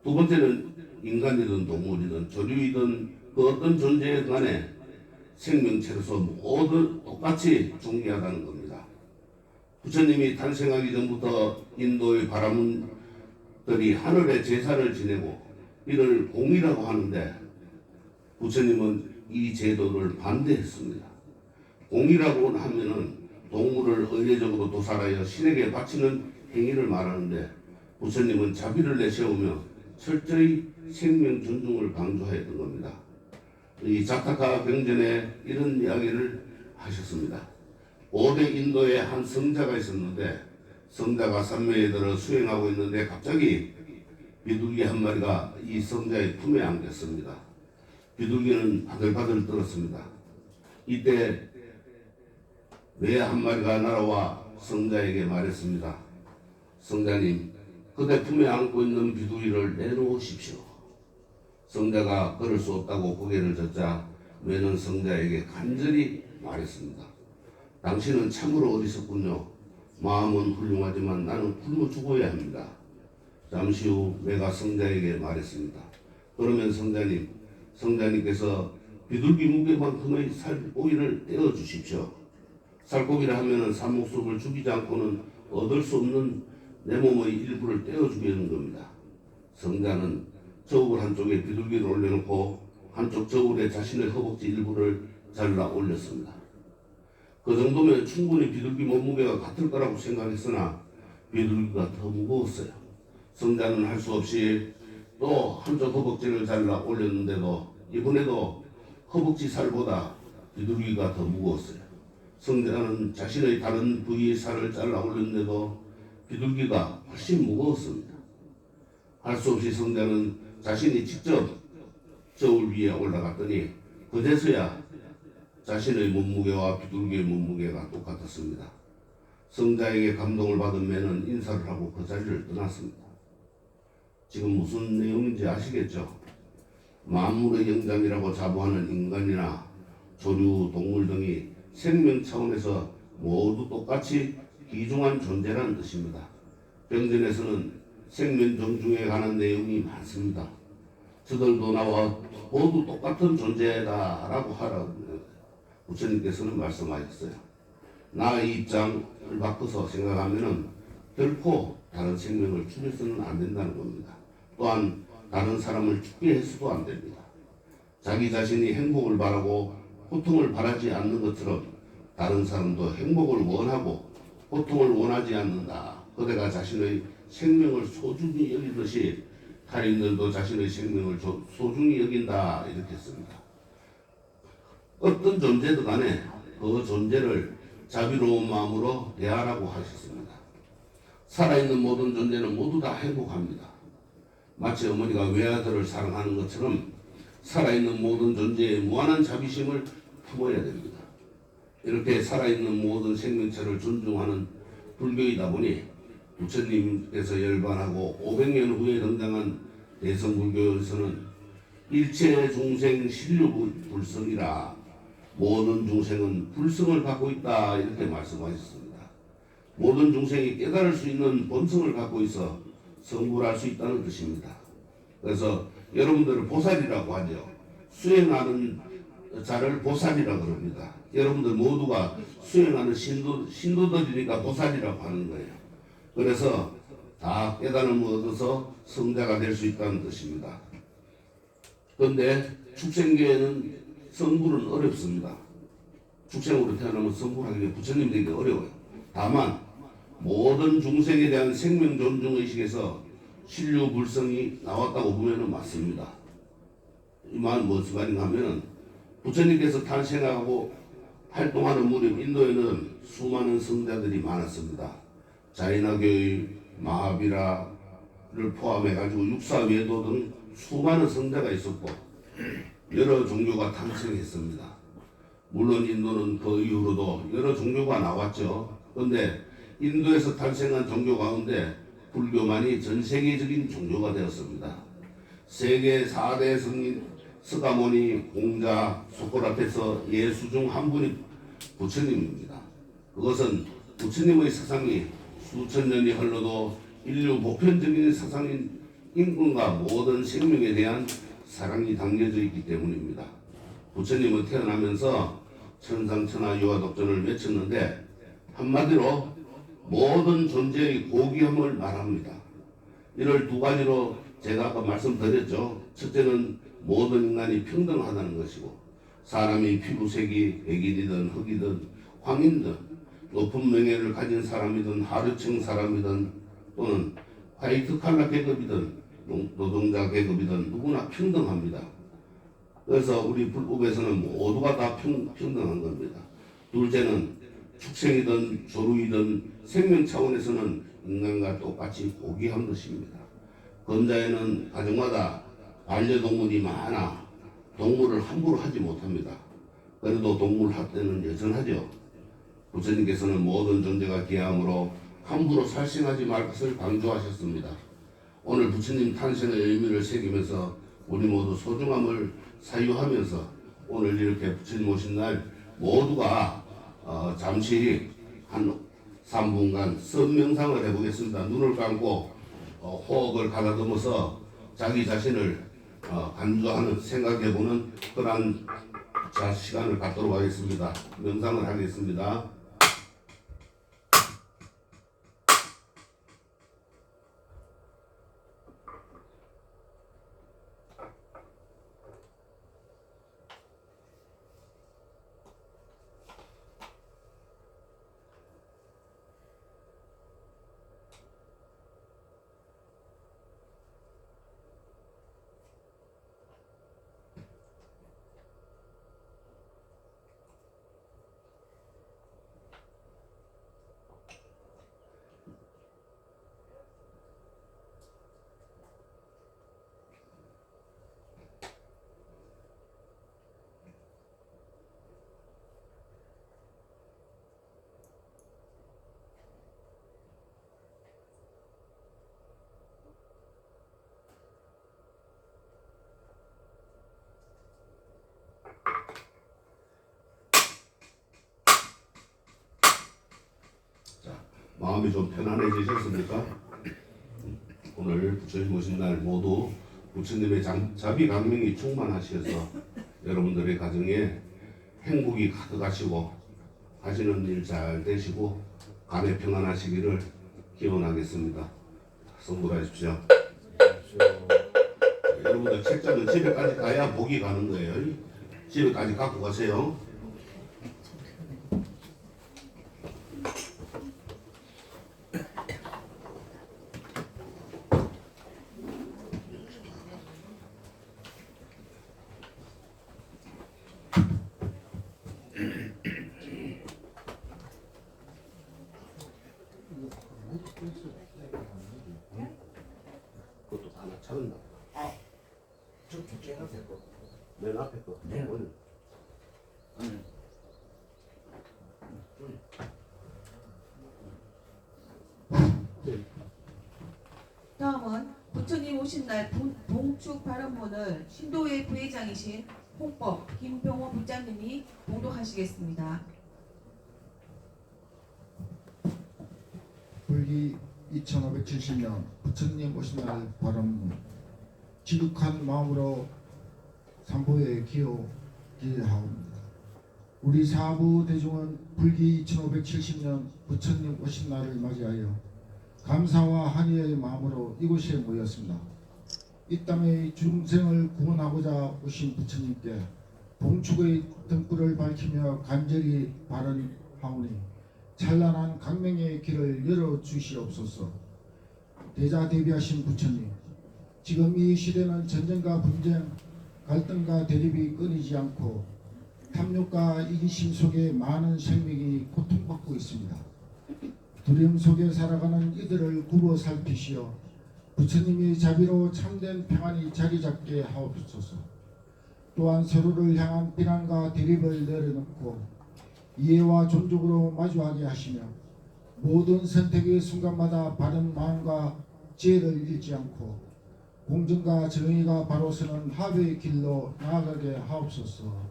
두 번째는 인간이든 동물이든 조류이든 그 어떤 존재에 간에 생명체로서 모두 똑같이 존귀하다는 겁니다. 부처님이 탄생하기 전부터 인도의 바라문들이 하늘의 제사를 지내고 이를 공이라고 하는데 부처님은 이 제도를 반대했습니다. 공이라고 하면은 동물을 의례적으로 도살하여 신에게 바치는 행위를 말하는데 부처님은 자비를 내세우며 철저히 생명 존중을 강조했던 겁니다. 이 자타카 경전에 이런 이야기를 하셨습니다. 고대 인도에 한 성자가 있었는데 성자가 산매에 들어 수행하고 있는데 갑자기 비둘기 한 마리가 이 성자의 품에 안겼습니다. 비둘기는 바들바들 떨었습니다. 이때 매 한 마리가 날아와 성자에게 말했습니다. 성자님, 그대 품에 안고 있는 비둘기를 내놓으십시오. 성자가 그럴 수 없다고 고개를 젓자 매는 성자에게 간절히 말했습니다. 당신은 참으로 어리석군요. 마음은 훌륭하지만 나는 굶어 죽어야 합니다. 잠시 후 매가 성자에게 말했습니다. 그러면 성자님께서 비둘기 무게만큼의 살코기를 떼어 주십시오. 살코기를 하면은 산목숲을 죽이지 않고는 얻을 수 없는 내 몸의 일부를 떼어 주겠는 겁니다. 성자는 저울 한쪽에 비둘기를 올려놓고 한쪽 저울에 자신의 허벅지 일부를 잘라 올렸습니다. 그 정도면 충분히 비둘기 몸무게가 같을 거라고 생각했으나 비둘기가 더 무거웠어요. 성자는 할 수 없이 또 한쪽 허벅지를 잘라 올렸는데도 이번에도 허벅지 살보다 비둘기가 더 무거웠어요. 성자는 자신의 다른 부위의 살을 잘라 올렸는데도 비둘기가 훨씬 무거웠습니다. 할 수 없이 성자는 자신이 직접 저울 위에 올라갔더니 그제서야 자신의 몸무게와 비둘기의 몸무게가 똑같았습니다. 성자에게 감동을 받은 매는 인사를 하고 그 자리를 떠났습니다. 지금 무슨 내용인지 아시겠죠? 만물의 영장이라고 자부하는 인간이나 조류, 동물 등이 생명 차원에서 모두 똑같이 귀중한 존재라는 뜻입니다. 병전에서는 생명 존중에 관한 내용이 많습니다. 저들도 나와 모두 똑같은 존재다라고 하라고 부처님께서는 말씀하셨어요. 나의 입장을 바꿔서 생각하면은 결코 다른 생명을 죽여서는 안 된다는 겁니다. 또한 다른 사람을 죽게 해서도 안 됩니다. 자기 자신이 행복을 바라고 고통을 바라지 않는 것처럼 다른 사람도 행복을 원하고 고통을 원하지 않는다. 그대가 자신의 생명을 소중히 여기듯이 타인들도 자신의 생명을 소중히 여긴다. 이렇게 씁니다. 어떤 존재든 간에 그 존재를 자비로운 마음으로 대하라고 하셨습니다. 살아있는 모든 존재는 모두 다 행복합니다. 마치 어머니가 외아들을 사랑하는 것처럼 살아있는 모든 존재의 무한한 자비심을 품어야 됩니다. 이렇게 살아있는 모든 생명체를 존중하는 불교이다 보니 부처님께서 열반하고 500년 후에 등장한 대성불교에서는 일체 중생 신류불성이라 모든 중생은 불성을 갖고 있다 이렇게 말씀하셨습니다. 모든 중생이 깨달을 수 있는 본성을 갖고 있어 성불할 수 있다는 뜻입니다. 그래서 여러분들을 보살이라고 하죠. 수행하는 자를 보살이라고 그럽니다. 여러분들 모두가 수행하는 신도들이니까 보살이라고 하는 거예요. 그래서 다 깨달음을 얻어서 성자가 될 수 있다는 뜻입니다. 그런데 축생계에는 성불은 어렵습니다. 축생으로 태어나면 성불하기가 부처님 되기 어려워요. 다만 모든 중생에 대한 생명 존중 의식에서 신류 불성이 나왔다고 보면 맞습니다. 이 말은 무슨 말인가 하면 부처님께서 탄생하고 활동하는 무렵 인도에는 수많은 성자들이 많았습니다. 자이나교의 마하비라를 포함해가지고 육사외도 등 수많은 성자가 있었고 여러 종교가 탄생했습니다. 물론 인도는 그 이후로도 여러 종교가 나왔죠. 그런데 인도에서 탄생한 종교 가운데 불교만이 전 세계적인 종교가 되었습니다. 세계 4대 성인 스가모니, 공자, 소크라테스, 예수 중 한 분이 부처님입니다. 그것은 부처님의 사상이 수천 년이 흘러도 인류 보편적인 사상인 인권과 모든 생명에 대한 사랑이 담겨져 있기 때문입니다. 부처님은 태어나면서 천상천하 유아독전을 외쳤는데 한마디로 모든 존재의 고귀함을 말합니다. 이를 두 가지로 제가 아까 말씀드렸죠. 첫째는 모든 인간이 평등하다는 것이고 사람이 피부색이 백인이든 흑이든 황인든 높은 명예를 가진 사람이든 하류층 사람이든 또는 화이트 칼라 계급이든 노동자 계급이든 누구나 평등합니다. 그래서 우리 불법에서는 모두가 다 평등한 겁니다. 둘째는 축생이든 조루이든 생명 차원에서는 인간과 똑같이 고귀한 것입니다. 건자에는 가정마다 반려동물이 많아 동물을 함부로 하지 못합니다. 그래도 동물 학대는 여전하죠. 부처님께서는 모든 존재가 귀함으로 함부로 살생하지 말 것을 강조하셨습니다. 오늘 부처님 탄생의 의미를 새기면서 우리 모두 소중함을 사유하면서 오늘 이렇게 부처님 오신 날 모두가 잠시 한 3분간 선명상을 해보겠습니다. 눈을 감고 호흡을 가다듬어서 자기 자신을 간주하는 생각해보는 그런 시간을 갖도록 하겠습니다. 명상을 하겠습니다. 마음이 좀 편안해지셨습니까? 오늘 부처님 오신 날 모두 부처님의 자비 강명이 충만하셔서 여러분들의 가정에 행복이 가득하시고 하시는 일 잘 되시고 감에 평안하시기를 기원하겠습니다. 성불하십시오. 여러분들 책자는 집에까지 가야 복이 가는 거예요. 집에까지 갖고 가세요. 그것도 하나 찾았나? 저 둘째 앞에 거. 맨 앞에 거. 네. 오늘. 다음은 부처님 오신 날 봉축 발언문을 신도회 부회장이신 홍법 김병호 부장님이 봉독하시겠습니다. 불기 2570년 부처님 오신 날 발언문. 지극한 마음으로 삼보에 기하옵니다. 우리 사부 대중은 불기 2570년 부처님 오신 날을 맞이하여 감사와 한의의 마음으로 이곳에 모였습니다. 이 땅의 중생을 구원하고자 오신 부처님께 봉축의 등불을 밝히며 간절히 발언하오니 찬란한 강명의 길을 열어주시옵소서. 대자대비하신 부처님, 지금 이 시대는 전쟁과 분쟁, 갈등과 대립이 끊이지 않고 탐욕과 이기심 속에 많은 생명이 고통받고 있습니다. 두려움 속에 살아가는 이들을 굽어 살피시어 부처님이 자비로 참된 평안이 자리 잡게 하옵소서. 또한 서로를 향한 비난과 대립을 내려놓고 이해와 존중으로 마주하게 하시며 모든 선택의 순간마다 바른 마음과 지혜를 잃지 않고 공정과 정의가 바로 서는 합의 길로 나아가게 하옵소서.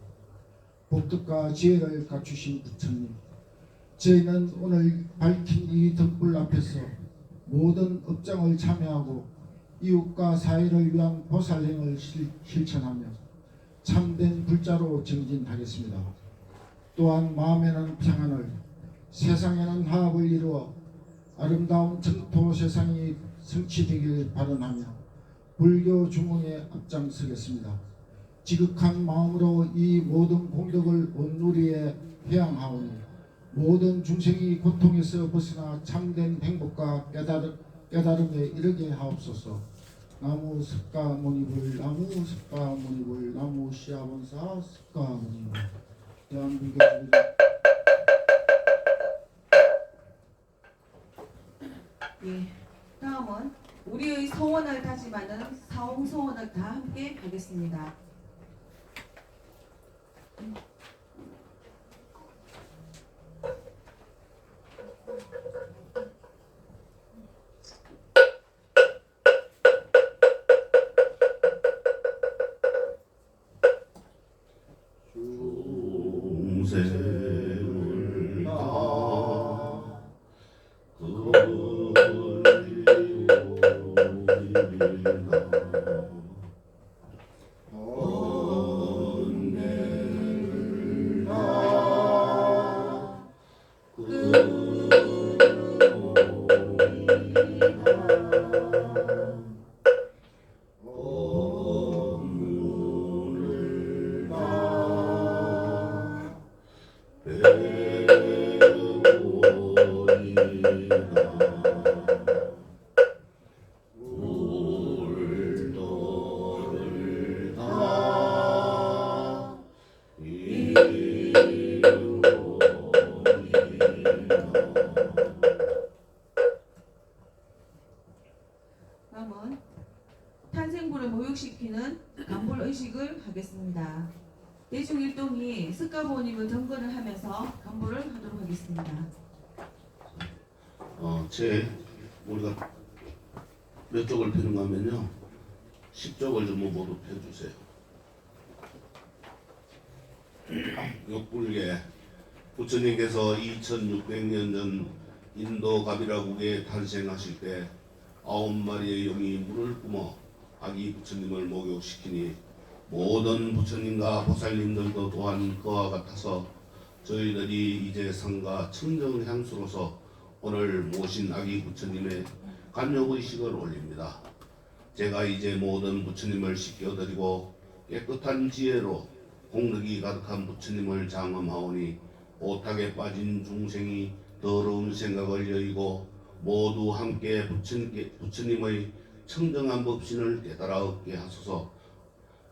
복덕과 지혜를 갖추신 부처님, 저희는 오늘 밝힌 이 등불 앞에서 모든 업장을 참여하고 이웃과 사회를 위한 보살행을 실천하며 참된 불자로 정진하겠습니다. 또한 마음에는 평안을, 세상에는 화합을 이루어 아름다운 정토 세상이 성취되길 바라며 불교 중흥에 앞장서겠습니다. 지극한 마음으로 이 모든 공덕을 온누리에 회양하오니 모든 중생이 고통에서 벗어나 참된 행복과 깨달음에 이르게 하옵소서. 나무 석가모니불, 나무 석가모니불, 나무 시아본사 석가모니불. 대한민국 예, 다음은 우리의 소원을 다짐하는 사홍소원을 다 함께 하겠습니다. 다음은 탄생부를 모욕시키는 간볼 의식을 하겠습니다. 대중일동이 스카보님을 경건을 하면서 간볼을 하도록 하겠습니다. 우리가 몇 쪽을 펴는가 하면요, 10쪽을 좀 모두 펴주세요. 욕불계 부처님께서 2600년 전 인도 가비라국에 탄생하실 때 9마리의 용이 물을 뿜어 아기 부처님을 목욕시키니 모든 부처님과 보살님들도 또한 그와 같아서 저희들이 이제 상가 청정향수로서 오늘 모신 아기 부처님의 간욕의식을 올립니다. 제가 이제 모든 부처님을 씻겨드리고 깨끗한 지혜로 공덕이 가득한 부처님을 장엄하오니 오탁에 빠진 중생이 더러운 생각을 여의고 모두 함께 부처님의 청정한 법신을 깨달아 얻게 하소서.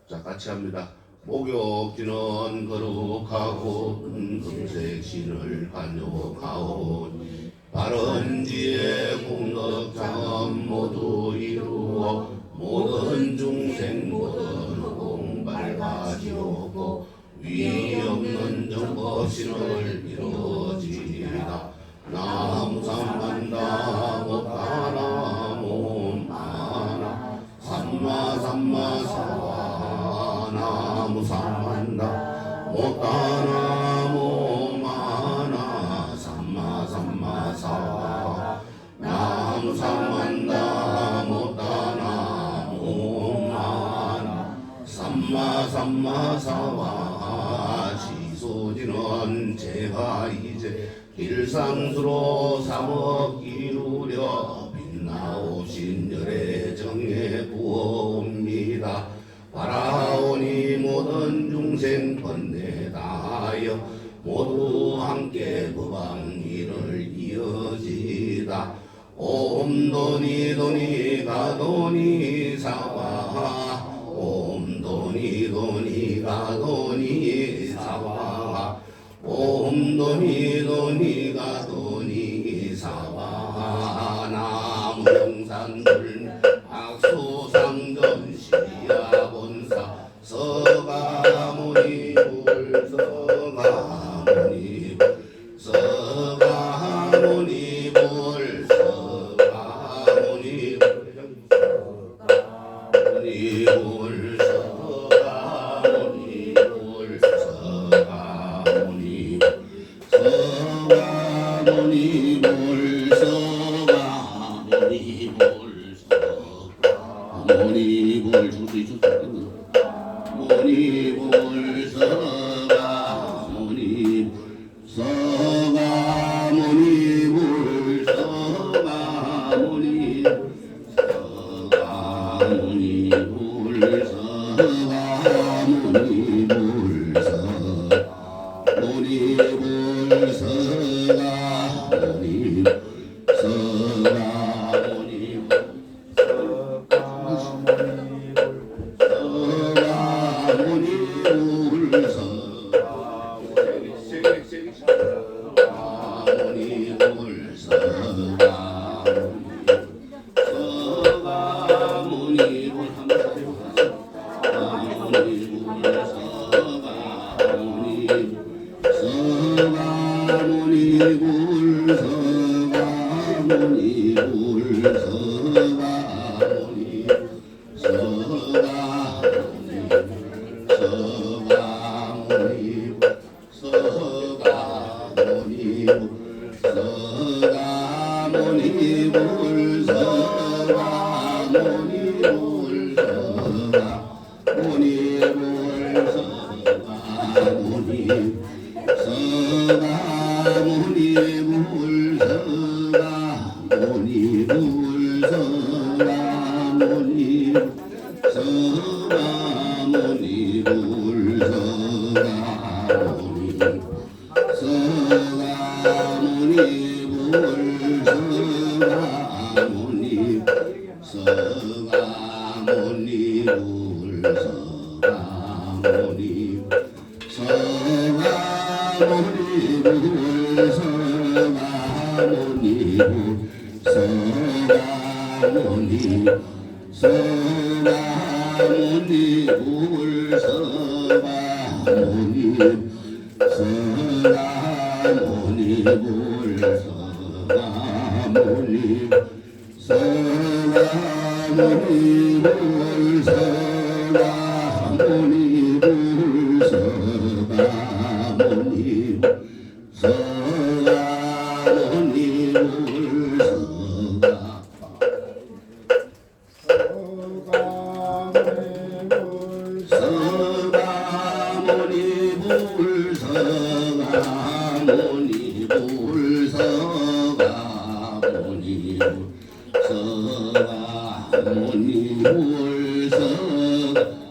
자, 같이 합니다. 목욕지는 거룩하고 금색신을 간욕하오니 바른 지혜 공덕 장엄 모두 이루어 모든 중생 모든 허공 밝아지옵고 위 없는 정법신을 이루어지리라. 나무삼만다 못하나모 마나 삼마삼마사와 나무삼만다 못하나모 마나 삼마삼마사와 나무삼만다 못하나모 마나 삼마삼마사와 지소지는 제가 이제 일상수로 삼억 이루려 빛나오신 열의 정에 부어옵니다. 바라오니 모든 중생 번뇌 다하여 모두 함께 법왕일을 이어지다. 옴 도니 도니 가도니 사와 옴 도니 도니 가도니 사와 옴 도니 도니 가도니 사와 나무영산불 악수상전 시야본사 서가모니불 서가모니불 서가모니불 서가모니불 서가모니불 서가모니불 서가모니불 서가모니불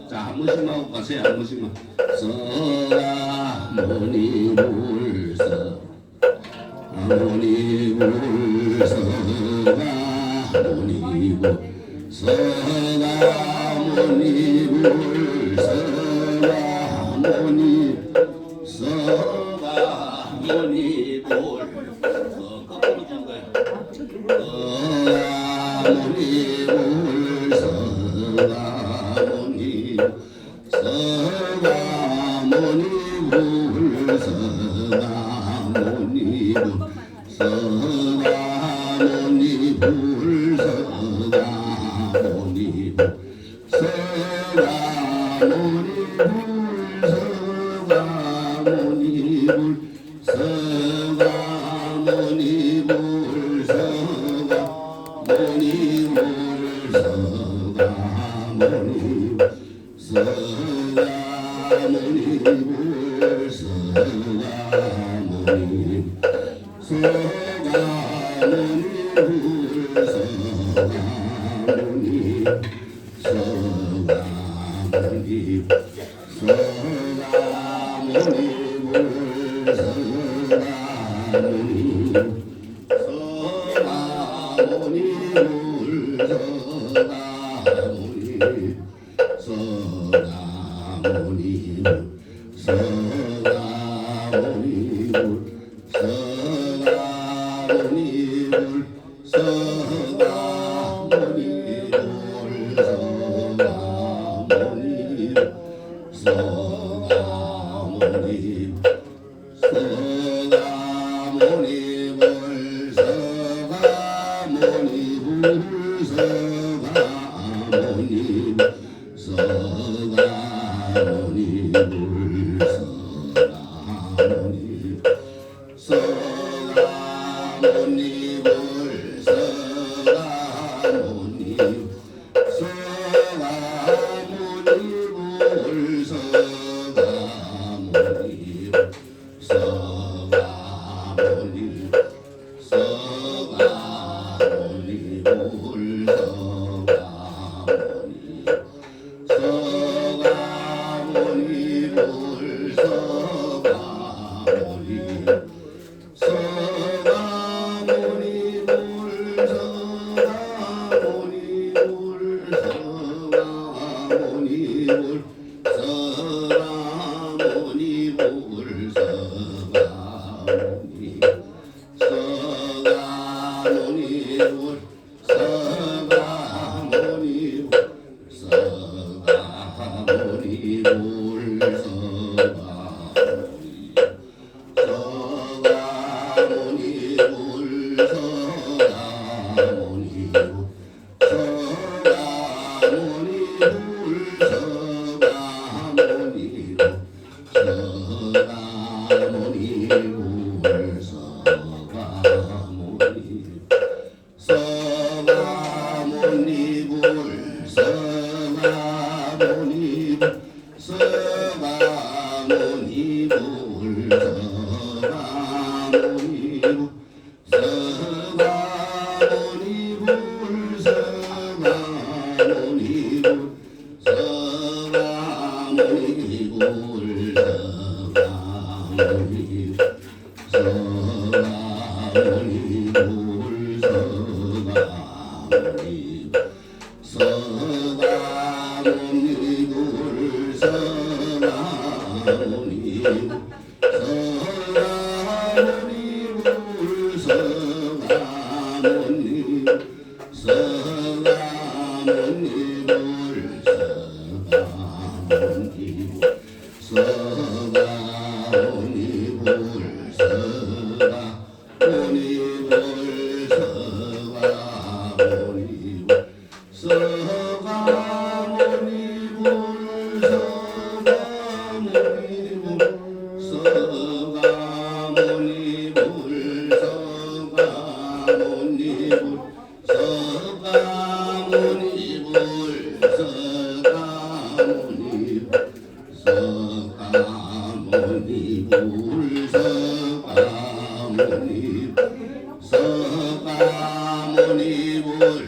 자, 한 번씩만 하고 가세요. 한 번씩만. 서가모니 불서 모니 불서가 모니 불 서가모니 불서가 모니 서가모니 불 거꾸로 준 거야. 서가모니 불서가 모니 서가모니 불서가모니 서가모니 불서가모니 서가모니 불서가모니 불서가모니 서가모니 서가모니 불 서가모니 서가모니 불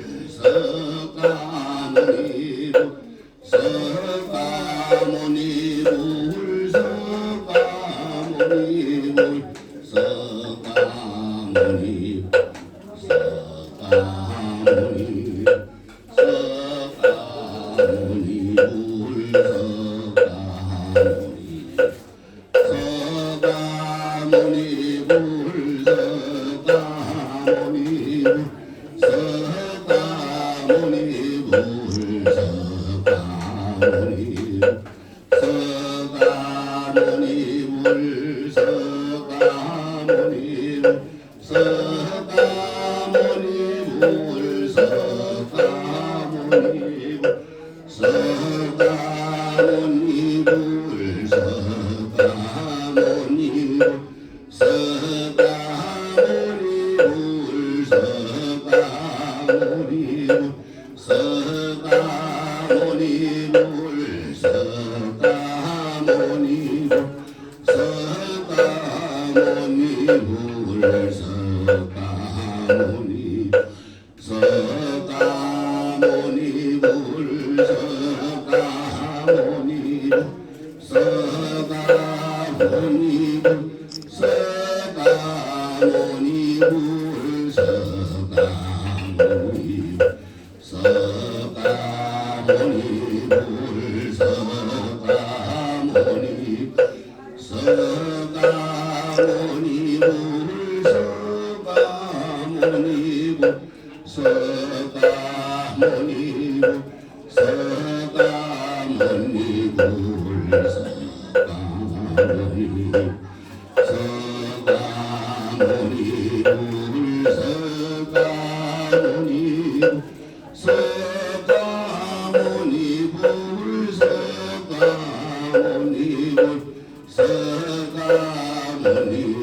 서가모니 불 서가모니 불 서가모니 불 서가모니 서가모니 불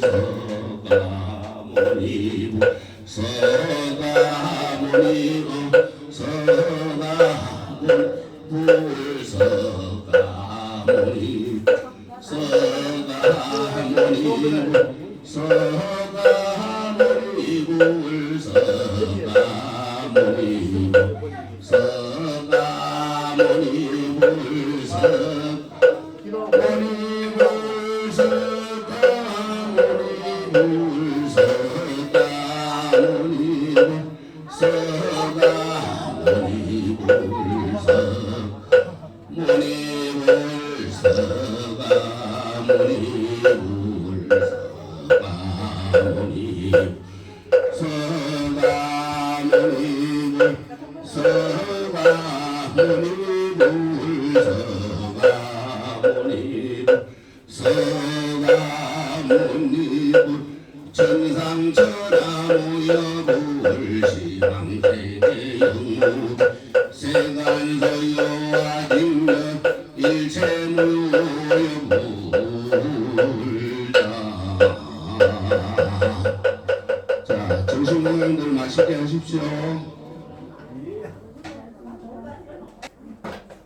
서가모니 서가모니 서가모니 서가모니 서가모니 서가모니 서가모니 천상천하 모여 불시방세계 영무 세간서요와 뒷면 일체무효 불자. 자, 정신 모양들 맛있게 하십시오.